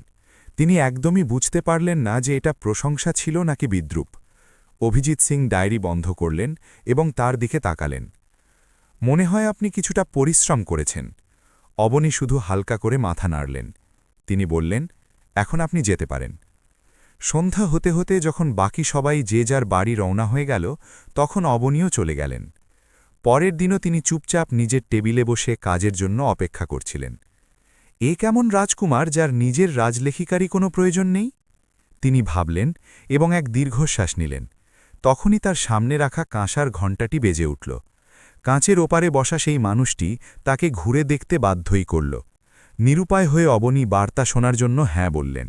তিনি একদমই বুঝতে পারলেন না যে এটা প্রশংসা ছিল নাকি বিদ্রূপ। অভিজিৎ সিং ডায়েরি বন্ধ করলেন এবং তার দিকে তাকালেন। মনে হয় আপনি কিছুটা পরিশ্রম করেছেন। অবনী শুধু হালকা করে মাথা নাড়লেন। তিনি বললেন, এখন আপনি যেতে পারেন। সন্ধ্যা হতে হতে যখন বাকি সবাই যে যার বাড়ি রওনা হয়ে গেল, তখন অবনীও চলে গেলেন। পরের দিনও তিনি চুপচাপ নিজের টেবিলে বসে কাজের জন্য অপেক্ষা করছিলেন। এ কেমন রাজকুমার যার নিজের রাজলেখিকারই কোনো প্রয়োজন নেই? তিনি ভাবলেন এবং এক দীর্ঘশ্বাস নিলেন। তখনই তার সামনে রাখা কাঁসার ঘণ্টাটি বেজে উঠল। কাঁচের ওপারে বসা সেই মানুষটি তাকে ঘুরে দেখতে বাধ্যই করল। নিরুপায় হয়ে অবনী বার্তা শোনার জন্য হ্যাঁ বললেন।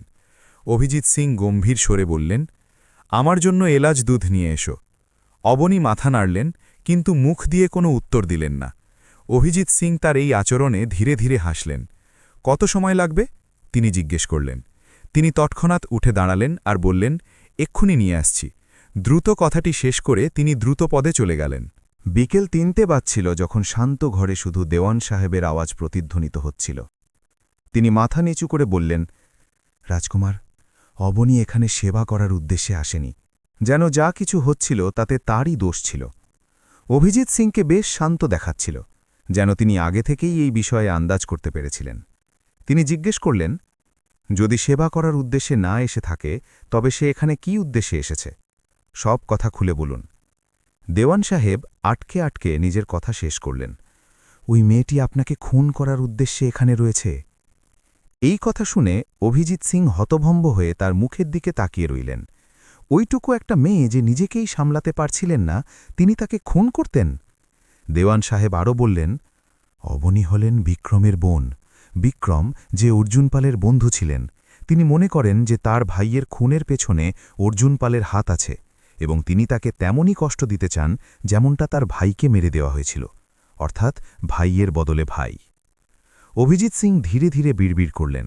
অভিজিৎ সিং গম্ভীর স্বরে বললেন, আমার জন্য এলাচ দুধ নিয়ে এসো। অবনী মাথা নাড়লেন, কিন্তু মুখ দিয়ে কোনো উত্তর দিলেন না। অভিজিৎ সিং তার এই আচরণে ধীরে ধীরে হাসলেন। কত সময় লাগবে? তিনি জিজ্ঞেস করলেন। তিনি তৎক্ষণাৎ উঠে দাঁড়ালেন আর বললেন, এক্ষুনি নিয়ে আসছি। দ্রুত কথাটি শেষ করে তিনি দ্রুত পদে চলে গেলেন। বিকেল ৩টে বাজছিল যখন শান্ত ঘরে শুধু দেওয়ান সাহেবের আওয়াজ প্রতিধ্বনিত হচ্ছিল। তিনি মাথা নিচু করে বললেন, রাজকুমার, অবনী এখানে সেবা করার উদ্দেশ্যে আসেনি। যেন যা কিছু হচ্ছিল তাতে তারই দোষ ছিল। অভিজিৎ সিংকে বেশ শান্ত দেখাচ্ছিল, যেন তিনি আগে থেকেই এই বিষয়ে আন্দাজ করতে পেরেছিলেন। তিনি জিজ্ঞেস করলেন, যদি সেবা করার উদ্দেশ্যে না এসে থাকে তবে সে এখানে কি উদ্দেশ্যে এসেছে? সব কথা খুলে বলুন। দেওয়ান সাহেব আটকে আটকে নিজের কথা শেষ করলেন। ওই মেয়েটি আপনাকে খুন করার উদ্দেশ্যে এখানে রয়েছে। এই কথা শুনে অভিজিৎ সিং হতভম্ব হয়ে তার মুখের দিকে তাকিয়ে রইলেন। ওইটুকু একটা মেয়ে যে নিজেকেই সামলাতে পারছিলেন না, তিনি তাকে খুন করতেন? দেওয়ান সাহেব আরও বললেন, অবনী হলেন বিক্রমের বোন। বিক্রম যে অর্জুন পালের বন্ধু ছিলেন, তিনি মনে করেন যে তার ভাইয়ের খুনের পেছনে অর্জুন পালের হাত আছে এবং তিনি তাকে তেমনই কষ্ট দিতে চান যেমনটা তার ভাইকে মেরে দেওয়া হয়েছিল, অর্থাৎ ভাইয়ের বদলে ভাই। অভিজিৎ সিং ধীরে ধীরে বিড়বিড় করলেন।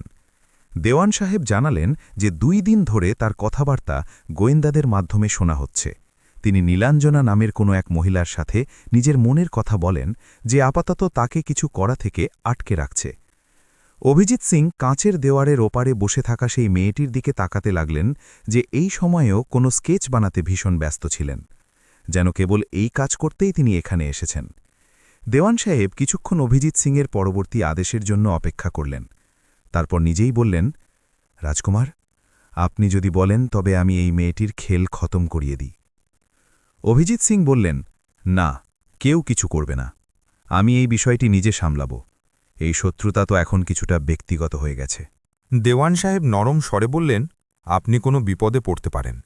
দেওয়ান সাহেব জানালেন যে 2 দিন ধরে তার কথাবার্তা গোয়েন্দাদের মাধ্যমে শোনা হচ্ছে। তিনি নীলাঞ্জনা নামের কোনো এক মহিলার সাথে নিজের মনের কথা বলেন যে আপাতত তাকে কিছু করা থেকে আটকে রাখছে। অভিজিৎ সিং কাঁচের দেওয়ারের ওপারে বসে থাকা সেই মেয়েটির দিকে তাকাতে লাগলেন, যে এই সময়েও কোনো স্কেচ বানাতে ভীষণ ব্যস্ত ছিলেন, যেন কেবল এই কাজ করতেই তিনি এখানে এসেছেন। দেওয়ান সাহেব কিছুক্ষণ অভিজিৎ সিংয়ের পরবর্তী আদেশের জন্য অপেক্ষা করলেন। তারপর নিজেই বললেন, রাজকুমার, আপনি যদি বলেন তবে আমি এই মেয়েটির খেল খতম করিয়ে দিই। অভিজিৎ সিং বললেন, না, কেউ কিছু করবে না। আমি এই বিষয়টি নিজে সামলাব। এই শত্রুতা তো এখন কিছুটা ব্যক্তিগত হয়ে গেছে। দেওয়ান সাহেব নরম স্বরে বললেন, আপনি কোনো বিপদে পড়তে পারেন।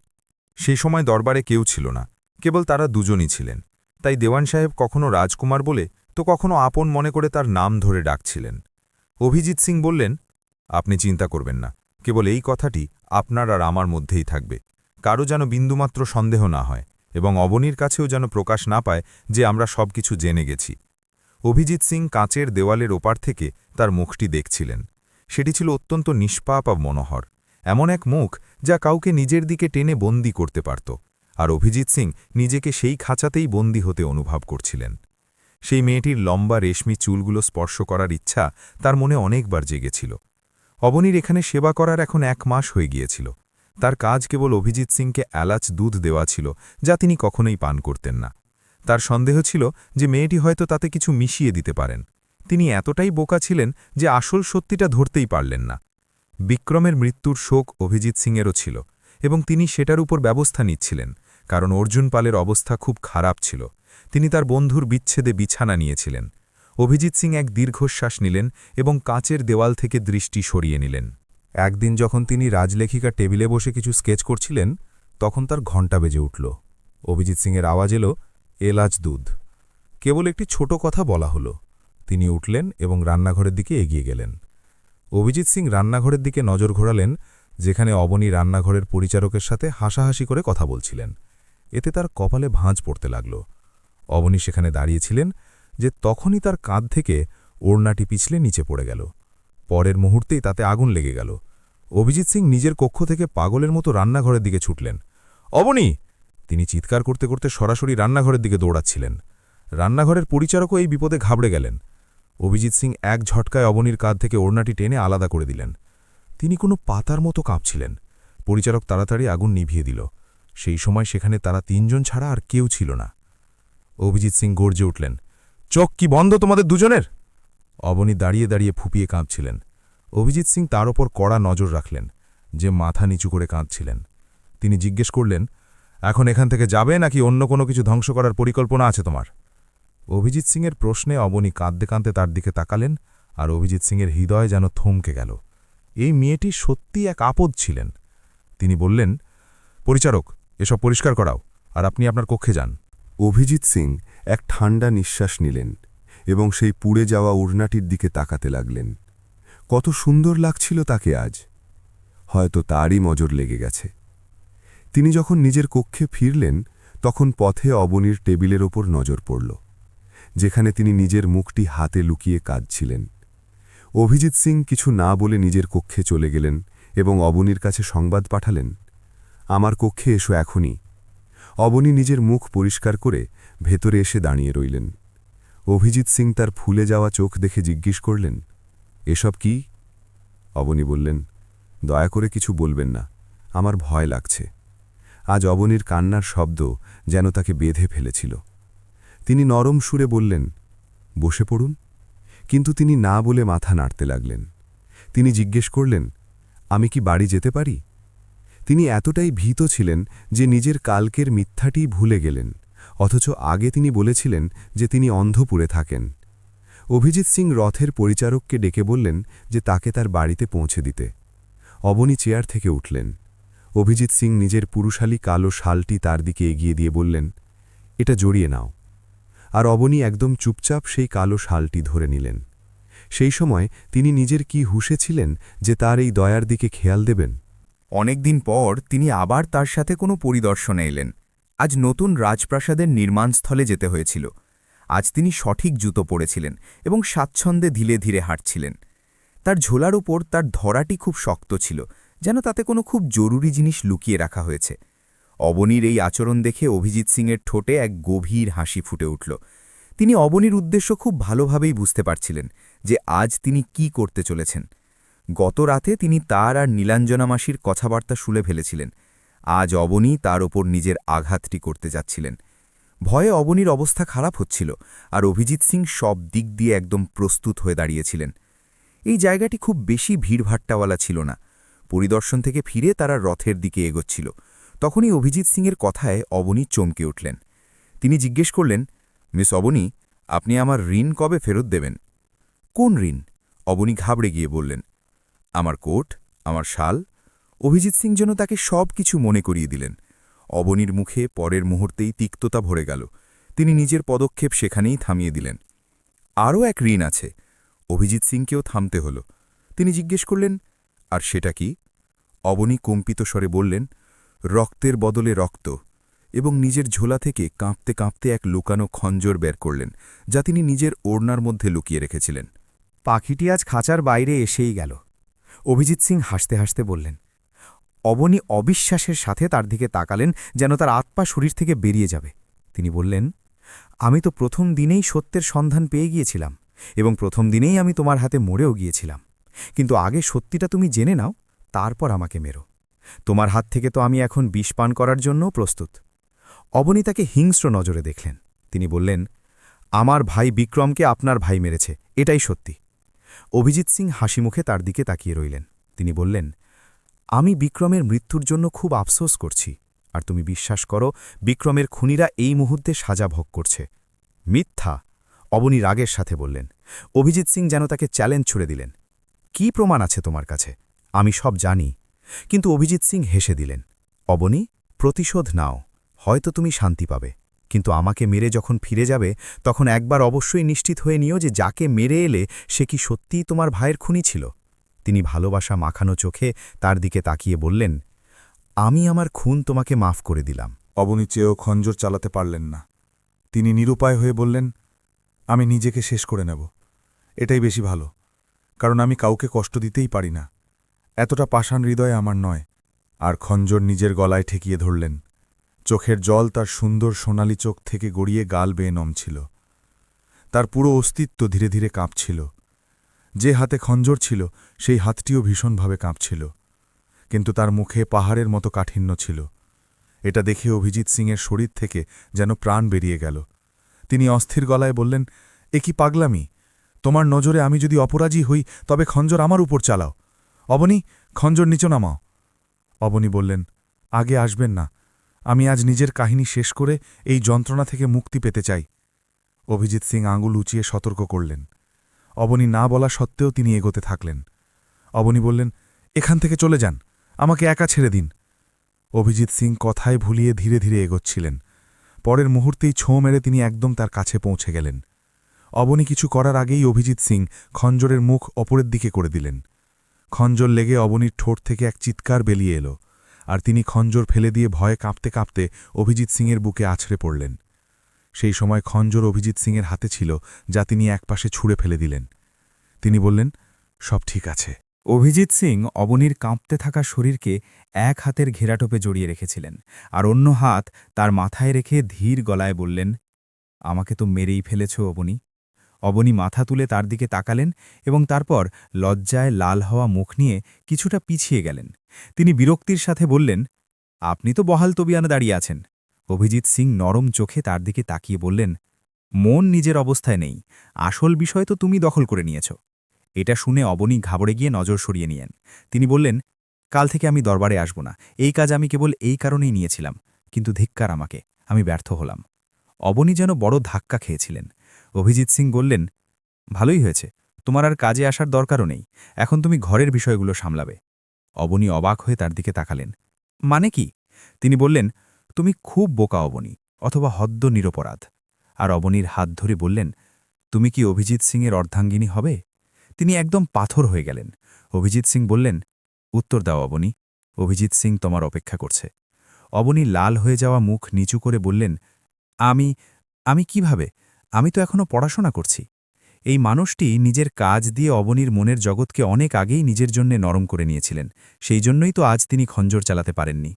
সেই সময় দরবারে কেউ ছিল না, কেবল তারা দুজনই ছিলেন। তাই দেওয়ান সাহেব কখনো রাজকুমার বলে তো কখনো আপন মনে করে তার নাম ধরে ডাকছিলেন। অভিজিৎ সিং বললেন, আপনি চিন্তা করবেন না, কেবল এই কথাটি আপনার আর আমার মধ্যেই থাকবে। কারো যেন বিন্দুমাত্র সন্দেহ না হয়, এবং অবনীর কাছেও যেন প্রকাশ না পায় যে আমরা সবকিছু জেনে গেছি। অভিজিৎ সিং কাঁচের দেওয়ালের ওপার থেকে তার মুখটি দেখছিলেন। সেটি ছিল অত্যন্ত নিষ্পাপ আর মনোহর, এমন এক মুখ যা কাউকে নিজের দিকে টেনে বন্দী করতে পারত, আর অভিজিৎ সিং নিজেকে সেই খাঁচাতেই বন্দী হতে অনুভব করছিলেন। সেই মেয়েটির লম্বা রেশমি চুলগুলো স্পর্শ করার ইচ্ছা তার মনে অনেকবার জেগেছিল। অবনীর এখানে সেবা করার এখন 1 মাস হয়ে গিয়েছিল। তার কাজ কেবল অভিজিৎ সিংকে এলাচ দুধ দেওয়া ছিল, যা তিনি কখনোই পান করতেন না। তার সন্দেহ ছিল যে মেয়েটি হয়তো তাতে কিছু মিশিয়ে দিতে পারেন। তিনি এতটাই বোকা ছিলেন যে আসল সত্যিটা ধরতেই পারলেন না। বিক্রমের মৃত্যুর শোক অভিজিৎ সিংয়েরও ছিল, এবং তিনি সেটার উপর ব্যবস্থা নিচ্ছিলেন, কারণ অর্জুন পালের অবস্থা খুব খারাপ ছিল। তিনি তার বন্ধুর বিচ্ছেদে বিছানা নিয়েছিলেন। অভিজিৎ সিং এক দীর্ঘশ্বাস নিলেন এবং কাঁচের দেওয়াল থেকে দৃষ্টি সরিয়ে নিলেন। একদিন যখন তিনি রাজলেখিকা টেবিলে বসে কিছু স্কেচ করছিলেন, তখন তার ঘণ্টা বেজে উঠল। অভিজিৎ সিংয়ের আওয়াজ এলো, এলাচ দুধ। কেবল একটি ছোট কথা বলা হলো। তিনি উঠলেন এবং রান্নাঘরের দিকে এগিয়ে গেলেন। অভিজিৎ সিং রান্নাঘরের দিকে নজর ঘোরালেন, যেখানে অবনী রান্নাঘরের পরিচারকের সাথে হাসাহাসি করে কথা বলছিলেন। এতে তার কপালে ভাঁজ পড়তে লাগল। অবনী সেখানে দাঁড়িয়েছিলেন যে তখনই তার কাঁধ থেকে ওড়নাটি পিছলে নিচে পড়ে গেল। পরের মুহূর্তেই তাতে আগুন লেগে গেল। অভিজিৎ সিং নিজের কক্ষ থেকে পাগলের মতো রান্নাঘরের দিকে ছুটলেন। অবনী! তিনি চিৎকার করতে করতে সরাসরি রান্নাঘরের দিকে দৌড়াচ্ছিলেন। রান্নাঘরের পরিচারকও এই বিপদে ঘাবড়ে গেলেন। অভিজিৎ সিং এক ঝটকায় অবনীর কাঁধ থেকে ওড়নাটি টেনে আলাদা করে দিলেন। তিনি কোনো পাতার মতো কাঁপছিলেন। পরিচারক তাড়াতাড়ি আগুন নিভিয়ে দিল। সেই সময় সেখানে তারা 3 জন ছাড়া আর কেউ ছিল না। অভিজিৎ সিং গর্জে উঠলেন, চোখ কি বন্ধ তোমাদের দুজনের? অবনী দাঁড়িয়ে দাঁড়িয়ে ফুপিয়ে কাঁপছিলেন। অভিজিৎ সিং তার ওপর কড়া নজর রাখলেন, যে মাথা নিচু করে কাঁদছিলেন। তিনি জিজ্ঞেস করলেন, এখন এখান থেকে যাবে নাকি অন্য কোনো কিছু ধ্বংস করার পরিকল্পনা আছে তোমার? অভিজিৎ সিংয়ের প্রশ্নে অবনী কাঁদতে কাঁদতে তার দিকে তাকালেন, আর অভিজিৎ সিংয়ের হৃদয় যেন থমকে গেল। এই মেয়েটি সত্যি এক আপদ ছিলেন। তিনি বললেন, পরিচারক, এসব পরিষ্কার করাও, আর আপনি আপনার কক্ষে যান। অভিজিৎ সিং এক ঠান্ডা নিঃশ্বাস নিলেন এবং সেই পুড়ে যাওয়া ওড়নাটির দিকে তাকাতে লাগলেন। কত সুন্দর লাগছিল তাকে আজ। হয়তো তারই নজর লেগে গেছে। তিনি যখন নিজের কক্ষে ফিরলেন, তখন পথে অবনীর টেবিলের ওপর নজর পড়ল, যেখানে তিনি নিজের মুখটি হাতে লুকিয়ে কাঁদছিলেন। অভিজিৎ সিং কিছু না বলে নিজের কক্ষে চলে গেলেন এবং অবনীর কাছে সংবাদ পাঠালেন, আমার কক্ষে এসো এখনই। অবনী নিজের মুখ পরিষ্কার করে ভেতরে এসে দাঁড়িয়ে রইলেন। অভিজিৎ সিং তার ফুলে যাওয়া চোখ দেখে জিজ্ঞেস করলেন, এসব কি? অবনী বললেন, দয়া করে কিছু বলবেন না, আমার ভয় লাগছে। আজ অবনীর কান্নার শব্দ যেন তাকে বেঁধে ফেলেছিল। তিনি নরম সুরে বললেন, বসে পড়ুন। কিন্তু তিনি না বলে মাথা নাড়তে লাগলেন। তিনি জিজ্ঞেস করলেন, আমি কি বাড়ি যেতে পারি? তিনি এতটাই ভীত ছিলেন যে নিজের কালকের মিথ্যাটি ভুলে গেলেন, অথচ আগে তিনি বলেছিলেন যে তিনি অন্ধপুরে থাকেন। অভিজিৎ সিং রথের পরিচারককে ডেকে বললেন যে তাকে তার বাড়িতে পৌঁছে দিতে। অবনী চেয়ার থেকে উঠলেন। অভিজিৎ সিং নিজের পুরুষালী কালো শালটি তার দিকে এগিয়ে দিয়ে বললেন, এটা জড়িয়ে নাও। আর অবনী একদম চুপচাপ সেই কালো শালটি ধরে নিলেন। সেই সময় তিনি নিজের কি হুঁশে ছিলেন যে তার এই দয়ার দিকে খেয়াল দেবেন। অনেকদিন পর তিনি আবার তার সাথে কোনো পরিদর্শনে এলেন। আজ নতুন রাজপ্রাসাদের নির্মাণস্থলে যেতে হয়েছিল। আজ তিনি সঠিক জুতো পরেছিলেন এবং স্বাচ্ছন্দ্যে ধীরে ধীরে হাঁটছিলেন। তার ঝোলার ওপর তার ধরাটি খুব শক্ত ছিল, যেন তাতে কোনো খুব জরুরি জিনিস লুকিয়ে রাখা হয়েছে। অবনীর এই আচরণ দেখে অভিজিৎ সিংয়ের ঠোঁটে এক গভীর হাসি ফুটে উঠল। তিনি অবনীর উদ্দেশ্য খুব ভালোভাবেই বুঝতে পারছিলেন যে আজ তিনি কি করতে চলেছেন। গত রাতে তিনি তার আর নীলাঞ্জনা মাসির কথাবার্তা শুলে ফেলেছিলেন। আজ অবনী তার ওপর নিজের আঘাতটি করতে যাচ্ছিলেন। ভয়ে অবনীর অবস্থা খারাপ হচ্ছিল, আর অভিজিৎ সিং সব দিক দিয়ে একদম প্রস্তুত হয়ে দাঁড়িয়েছিলেন। এই জায়গাটি খুব বেশি ভিড়ভাট্টাওয়ালা ছিল না। পরিদর্শন থেকে ফিরে তারা রথের দিকে এগোচ্ছিল। তখনই অভিজিৎ সিংয়ের কথায় অবনী চমকে উঠলেন। তিনি জিজ্ঞেস করলেন, মিস অবনী, আপনি আমার ঋণ কবে ফেরত দেবেন? কোন ঋণ? অবনী ঘাবড়ে গিয়ে বললেন, আমার কোট, আমার শাল। অভিজিৎ সিং যেন তাকে সব কিছু মনে করিয়ে দিলেন। অবনীর মুখে পরের মুহূর্তেই তিক্ততা ভরে গেল। তিনি নিজের পদক্ষেপ সেখানেই থামিয়ে দিলেন। আরও এক ঋণ আছে। অভিজিৎ সিংকেও থামতে হল। তিনি জিজ্ঞেস করলেন, আর সেটা কি? অবনী কম্পিত স্বরে বললেন, রক্তের বদলে রক্ত, এবং নিজের ঝোলা থেকে কাঁপতে কাঁপতে এক লুকানো খঞ্জর বের করলেন, যা তিনি নিজের ওড়নার মধ্যে লুকিয়ে রেখেছিলেন। পাখিটি আজ খাঁচার বাইরে এসেই গেল, অভিজিৎ সিং হাসতে হাসতে বললেন। অবনী অবিশ্বাসের সাথে তার দিকে তাকালেন, যেন তার আত্মা শরীর থেকে বেরিয়ে যাবে। তিনি বললেন, আমি তো প্রথম দিনেই সত্যের সন্ধান পেয়ে গিয়েছিলাম, এবং প্রথম দিনেই আমি তোমার হাতে মরেও গিয়েছিলাম। কিন্তু আগে সত্যিটা তুমি জেনে নাও, তারপর আমাকে মেরো। তোমার হাত থেকে তো আমি এখন বিষ পান করার জন্যও প্রস্তুত। অবনী তাকে হিংস্র নজরে দেখলেন। তিনি বললেন, আমার ভাই বিক্রমকে আপনার ভাই মেরেছে, এটাই সত্যি। অভিজিৎ সিং হাসিমুখে তার দিকে তাকিয়ে রইলেন। তিনি বললেন, আমি বিক্রমের মৃত্যুর জন্য খুব আফসোস করছি, আর তুমি বিশ্বাস করো বিক্রমের খুনিরা এই মুহূর্তে সাজা ভোগ করছে। মিথ্যা, অবনী রাগের সাথে বললেন। অভিজিৎ সিং যেন তাকে চ্যালেঞ্জ ছুড়ে দিলেন। কি প্রমাণ আছে তোমার কাছে? আমি সব জানি। কিন্তু অভিজিৎ সিং হেসে দিলেন। অবনী, প্রতিশোধ নাও, হয়তো তুমি শান্তি পাবে, কিন্তু আমাকে মেরে যখন ফিরে যাবে তখন একবার অবশ্যই নিশ্চিত হয়ে নিও যে যাকে মেরে এলে সে কি সত্যিই তোমার ভাইয়ের খুনি ছিল। তিনি ভালোবাসা মাখানো চোখে তার দিকে তাকিয়ে বললেন, আমি আমার খুন তোমাকে মাফ করে দিলাম। অবনী চেয়েও খঞ্জর চালাতে পারলেন না। তিনি নিরুপায় হয়ে বললেন, আমি নিজেকে শেষ করে নেব, এটাই বেশি ভালো, কারণ আমি কাউকে কষ্ট দিতেই পারি না। এতটা পাষাণ হৃদয় আমার নয়। আর খঞ্জর নিজের গলায় ঠেকিয়ে ধরলেন। চোখের জল তার সুন্দর সোনালি চোখ থেকে গড়িয়ে গাল বেয়ে নমছিল। তার পুরো অস্তিত্ব ধীরে ধীরে কাঁপছিল। যে হাতে খঞ্জর ছিল সেই হাতটিও ভীষণভাবে কাঁপছিল, কিন্তু তার মুখে পাহাড়ের মতো কাঠিন্য ছিল। এটা দেখে অভিজিৎ সিংয়ের শরীর থেকে যেন প্রাণ বেরিয়ে গেল। তিনি অস্থির গলায় বললেন, এ কি পাগলামি? তোমার নজরে আমি যদি অপরাজী হই তবে খঞ্জর আমার উপর চালাও। অবনী, খঞ্জর নিচে নামাও। অবনী বললেন, আগে আসবেন না, আমি আজ নিজের কাহিনী শেষ করে এই যন্ত্রণা থেকে মুক্তি পেতে চাই। অভিজিৎ সিং আঙুল উঁচিয়ে সতর্ক করলেন। অবনী না বলা সত্ত্বেও তিনি এগোতে থাকলেন। অবনী বললেন, এখান থেকে চলে যান, আমাকে একা ছেড়ে দিন। অভিজিৎ সিং কথায় ভুলিয়ে ধীরে ধীরে এগোচ্ছিলেন। পরের মুহূর্তেই ছোঁ মেরে তিনি একদম তার কাছে পৌঁছে গেলেন। অবনী কিছু করার আগেই অভিজিৎ সিং খঞ্জরের মুখ অপরের দিকে করে দিলেন। খঞ্জর লেগে অবনীর ঠোঁট থেকে এক চিৎকার বেরিয়ে এলো, আর তিনি খঞ্জর ফেলে দিয়ে ভয়ে কাঁপতে কাঁপতে অভিজিৎ সিংয়ের বুকে আছড়ে পড়লেন। সেই সময় খঞ্জর অভিজিৎ সিংয়ের হাতে ছিল, যা তিনি একপাশে ছুঁড়ে ফেলে দিলেন। তিনি বললেন, সব ঠিক আছে। অভিজিৎ সিং অবনীর কাঁপতে থাকা শরীরকে এক হাতের ঘেরাটোপে জড়িয়ে রেখেছিলেন, আর অন্য হাত তার মাথায় রেখে ধীর গলায় বললেন, আমাকে তো মেরেই ফেলেছ অবনী। অবনী মাথা তুলে তার দিকে তাকালেন এবং তারপর লজ্জায় লাল হওয়া মুখ নিয়ে কিছুটা পিছিয়ে গেলেন। তিনি বিরক্তির সাথে বললেন, আপনি তো বহাল তবিয়ানা দাঁড়িয়ে আছেন। অভিজিৎ সিং নরম চোখে তার দিকে তাকিয়ে বললেন, মন নিজের অবস্থায় নেই, আসল বিষয় তো তুমি দখল করে নিয়েছ। এটা শুনে অবনী ঘাবড়ে গিয়ে নজর সরিয়ে নিয়েন। তিনি বললেন, কাল থেকে আমি দরবারে আসব না, এই কাজ আমি কেবল এই কারণেই নিয়েছিলাম, কিন্তু ধিক্কার আমাকে, আমি ব্যর্থ হলাম। অবনী যেন বড় ধাক্কা খেয়েছিলেন। অভিজিৎ সিং বললেন, ভালোই হয়েছে, তোমার আর কাজে আসার দরকারও নেই, এখন তুমি ঘরের বিষয়গুলো সামলাবে। অবনী অবাক হয়ে তার দিকে তাকালেন। মানে কি? তিনি বললেন, তুমি খুব বোকা অবনী, অথবা হদ্দ নিরপরাধ। আর অবনীর হাত ধরে বললেন, তুমি কি অভিজিৎ সিংয়ের অর্ধাঙ্গিনী হবে? তিনি একদম পাথর হয়ে গেলেন। অভিজিৎ সিং বললেন, উত্তর দাও অবনী, অভিজিৎ সিং তোমার অপেক্ষা করছে। অবনী লাল হয়ে যাওয়া মুখ নিচু করে বললেন, আমি কিভাবে? আমি তো এখনও পড়াশোনা করছি। এই মানুষটি নিজের কাজ দিয়ে অবনীর মনের জগৎকে অনেক আগেই নিজের জন্যে নরম করে নিয়েছিলেন, সেই জন্যই তো আজ তিনি খঞ্জর চালাতে পারেননি।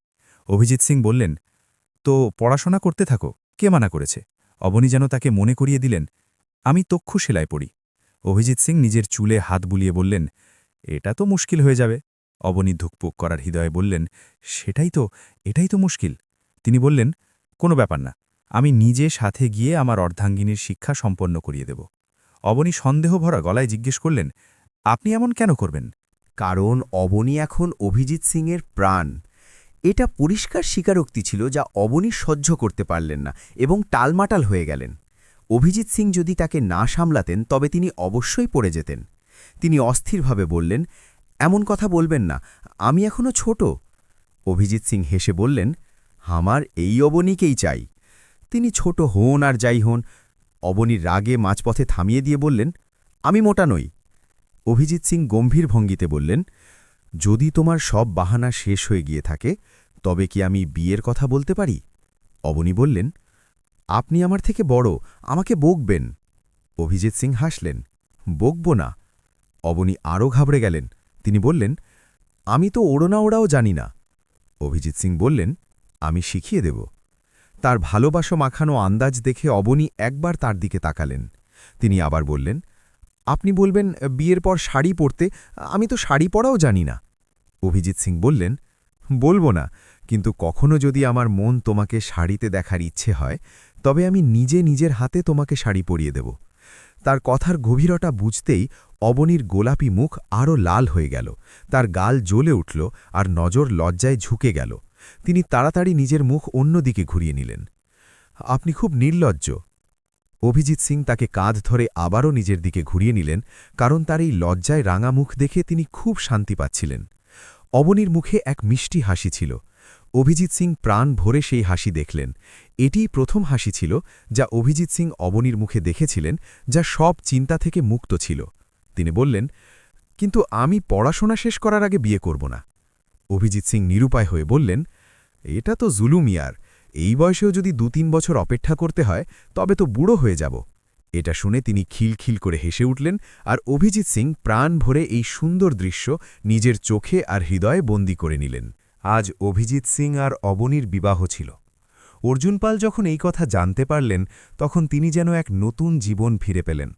অভিজিৎ সিং বললেন, তো পড়াশোনা করতে থাকো, কে মানা করেছে? অবনী যেন তাকে মনে করিয়ে দিলেন, আমি তক্ষশিলায় পড়ি। অভিজিৎ সিং নিজের চুলে হাত বুলিয়ে বললেন, এটা তো মুশকিল হয়ে যাবে। অবনী ধুকপুক করার হৃদয়ে বললেন, এটাই তো মুশকিল। তিনি বললেন, কোনো ব্যাপার না, আমি নিজে সাথে গিয়ে আমার অর্ধাঙ্গিনীর শিক্ষা সম্পন্ন করিয়ে দেব। অবনী সন্দেহভরা গলায় জিজ্ঞেস করলেন, আপনি এমন কেন করবেন? কারণ অবনী এখন অভিজিৎ সিংয়ের প্রাণ। এটা পরিষ্কার স্বীকারোক্তি ছিল, যা অবনী সহ্য করতে পারলেন না এবং টালমাটাল হয়ে গেলেন। অভিজিৎ সিং যদি তাকে না সামলাতেন তবে তিনি অবশ্যই পড়ে যেতেন। তিনি অস্থিরভাবে বললেন, এমন কথা বলবেন না, আমি এখনও ছোট। অভিজিৎ সিং হেসে বললেন, আমার এই অবনীকেই চাই। তিনি ছোট হন আর যাই হন। অবনীর রাগে মাঝপথে থামিয়ে দিয়ে বললেন, আমি মোটা নই। অভিজিৎ সিং গম্ভীর ভঙ্গিতে বললেন, যদি তোমার সব বাহানা শেষ হয়ে গিয়ে থাকে তবে কি আমি বিয়ের কথা বলতে পারি? অবনী বললেন, আপনি আমার থেকে বড়, আমাকে বকবেন। অভিজিৎ সিং হাসলেন, বকব না। অবনী আরও ঘাবড়ে গেলেন। তিনি বললেন, আমি তো ওড়না ওড়াও জানি না। অভিজিৎ সিং বললেন, আমি শিখিয়ে দেব। তার ভালোবাসা মাখানো আন্দাজ দেখে অবনী একবার তার দিকে তাকালেন। তিনি আবার বললেন, আপনি বলবেন বিয়ের পর শাড়ি পরতে, আমি তো শাড়ি পরাও জানি না। অভিজিৎ সিং বললেন, বলবো না, কিন্তু কখনো যদি আমার মন তোমাকে শাড়িতে দেখার ইচ্ছে হয় তবে আমি নিজে নিজের হাতে তোমাকে শাড়ি পরিয়ে দেব। তার কথার গভীরতা বুঝতেই অবনীর গোলাপি মুখ আরও লাল হয়ে গেল, তার গাল জ্বলে উঠল আর নজর লজ্জায় ঝুঁকে গেল। তিনি তাড়াতাড়ি নিজের মুখ অন্যদিকে ঘুরিয়ে নিলেন। আপনি খুব নির্লজ্জ। অভিজিৎ সিং তাকে কাঁধ ধরে আবারও নিজের দিকে ঘুরিয়ে নিলেন, কারণ তার এই লজ্জায় রাঙা মুখ দেখে তিনি খুব শান্তি পাচ্ছিলেন। অবনীর মুখে এক মিষ্টি হাসি ছিল। অভিজিৎ সিং প্রাণ ভরে সেই হাসি দেখলেন। এটিই প্রথম হাসি ছিল যা অভিজিৎ সিং অবনীর মুখে দেখেছিলেন, যা সব চিন্তা থেকে মুক্ত ছিল। তিনি বললেন, কিন্তু আমি পড়াশোনা শেষ করার আগে বিয়ে করব না। অভিজিৎ সিং নিরুপায় হয়ে বললেন, এটা তো জুলুম ইয়ার, এই বয়সেও যদি ২-৩ বছর অপেক্ষা করতে হয় তবে তো বুড়ো হয়ে যাব। এটা শুনে তিনি খিলখিল করে হেসে উঠলেন, আর অভিজিৎ সিং প্রাণ ভরে এই সুন্দর দৃশ্য নিজের চোখে আর হৃদয়ে বন্দী করে নিলেন। আজ অভিজিৎ সিং আর অবনীর বিবাহ ছিল। অর্জুন পাল যখন এই কথা জানতে পারলেন তখন তিনি যেন এক নতুন জীবন ফিরে পেলেন।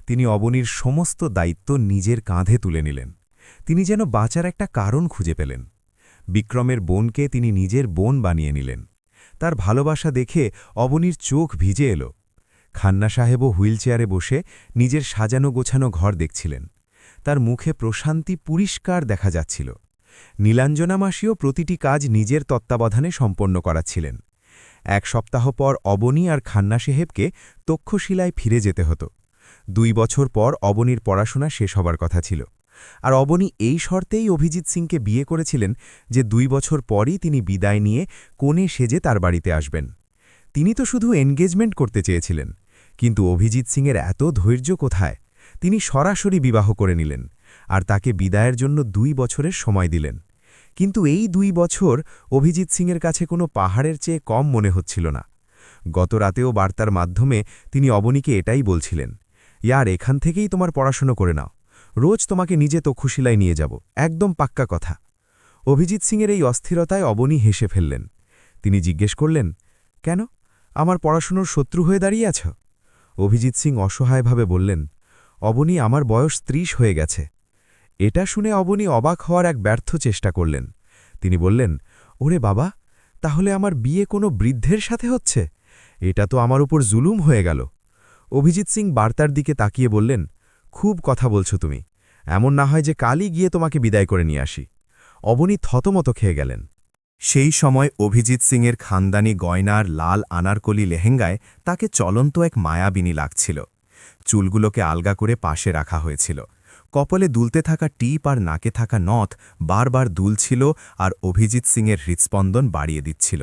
তিনি অবনীর সমস্ত দায়িত্ব নিজের কাঁধে তুলে নিলেন। তিনি যেন বাঁচার একটা কারণ খুঁজে পেলেন। বিক্রমের বোনকে তিনি নিজের বোন বানিয়ে নিলেন। তার ভালোবাসা দেখে অবনীর চোখ ভিজে এল। খান্না সাহেবও হুইলচেয়ারে বসে নিজের সাজানো গোছানো ঘর দেখছিলেন। তার মুখে প্রশান্তি পরিষ্কার দেখা যাচ্ছিল। নীলাঞ্জনা মাসিও প্রতিটি কাজ নিজের তত্ত্বাবধানে সম্পন্ন করাচ্ছিলেন। ১ সপ্তাহ পর অবনী আর খান্না সাহেবকে তক্ষশিলায় ফিরে যেতে হতো। ২ বছর পর অবনীর পড়াশোনা শেষ হবার কথা ছিল, আর অবনী এই শর্তেই অভিজিৎ সিংকে বিয়ে করেছিলেন যে ২ বছর পরই তিনি বিদায় নিয়ে কোণে সেজে তার বাড়িতে আসবেন। তিনি তো শুধু এনগেজমেন্ট করতে চেয়েছিলেন, কিন্তু অভিজিৎ সিংয়ের এত ধৈর্য কোথায়? তিনি সরাসরি বিবাহ করে নিলেন আর তাকে বিদায়ের জন্য ২ বছরের সময় দিলেন। কিন্তু এই ২ বছর অভিজিৎ সিংয়ের কাছে কোনো পাহাড়ের চেয়ে কম মনে হচ্ছিল না। গত রাতেও বার্তার মাধ্যমে তিনি অবনীকে এটাই বলছিলেন, ইয়ার এখান থেকেই তোমার পড়াশুনো করে নাও, রোজ তোমাকে নিজে তক্ষশিলায় নিয়ে যাব, একদম পাক্কা কথা। অভিজিৎ সিংয়ের এই অস্থিরতায় অবনী হেসে ফেললেন। তিনি জিজ্ঞেস করলেন, কেন, আমার পড়াশুনোর শত্রু হয়ে দাঁড়িয়ে আছ? অভিজিৎ সিং অসহায়ভাবে বললেন, অবনী, আমার বয়স ৩০ হয়ে গেছে। এটা শুনে অবনী অবাক হওয়ার এক ব্যর্থ চেষ্টা করলেন। তিনি বললেন, ওরে বাবা, তাহলে আমার বিয়ে কোনো বৃদ্ধের সাথে হচ্ছে? এটা তো আমার উপর জুলুম হয়ে গেল। অভিজিৎ সিং বার্তার দিকে তাকিয়ে বললেন, খুব কথা বলছো তুমি, এমন না হয় যে কালই গিয়ে তোমাকে বিদায় করে নিয়ে আসি। অবনী থতমত খেয়ে গেলেন। সেই সময় অভিজিৎ সিংয়ের খানদানি গয়নার লাল আনারকলি লেহেঙ্গায় তাকে চলন্ত এক মায়াবিনী লাগছিল। চুলগুলোকে আলগা করে পাশে রাখা হয়েছিল। কপালে দুলতে থাকা টিপ আর নাকে থাকা নথ বারবার দুলছিল আর অভিজিৎ সিংয়ের হৃৎস্পন্দন বাড়িয়ে দিচ্ছিল।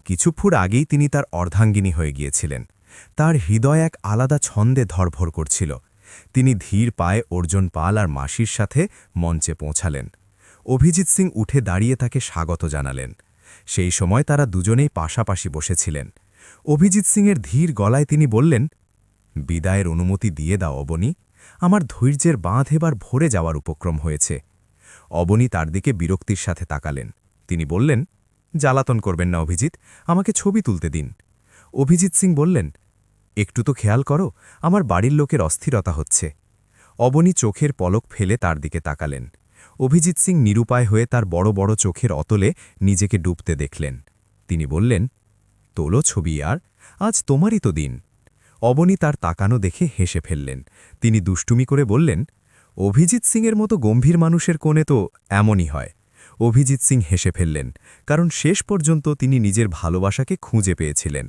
কিছু ফুট আগেই তিনি তার অর্ধাঙ্গিনী হয়ে গিয়েছিলেন। তার হৃদয় এক আলাদা ছন্দে ধরভর করছিল। তিনি ধীর পায়ে অর্জুন পাল আর মাসির সাথে মঞ্চে পৌঁছালেন। অভিজিৎ সিং উঠে দাঁড়িয়ে তাকে স্বাগত জানালেন। সেই সময় তারা দুজনেই পাশাপাশি বসেছিলেন। অভিজিৎ সিংয়ের ধীর গলায় তিনি বললেন, বিদায়ের অনুমতি দিয়ে দাও অবনী, আমার ধৈর্যের বাঁধ এবার ভরে যাওয়ার উপক্রম হয়েছে। অবনী তার দিকে বিরক্তির সাথে তাকালেন। তিনি বললেন, জ্বালাতন করবেন না অভিজিৎ, আমাকে ছবি তুলতে দিন। অভিজিৎ সিং বললেন, একটু তো খেয়াল করো, আমার বাড়ির লোকের অস্থিরতা হচ্ছে। অবনী চোখের পলক ফেলে তার দিকে তাকালেন। অভিজিৎ সিং নিরুপায় হয়ে তার বড় বড় চোখের অতলে নিজেকে ডুবতে দেখলেন। তিনি বললেন, তোলো ছবি আর, আজ তোমারই তো দিন। অবনী তার তাকানো দেখে হেসে ফেললেন। তিনি দুষ্টুমি করে বললেন, অভিজিৎ সিংয়ের মতো গম্ভীর মানুষের কোণে তো এমনই হয়। অভিজিৎ সিং হেসে ফেললেন, কারণ শেষ পর্যন্ত তিনি নিজের ভালোবাসাকে খুঁজে পেয়েছিলেন।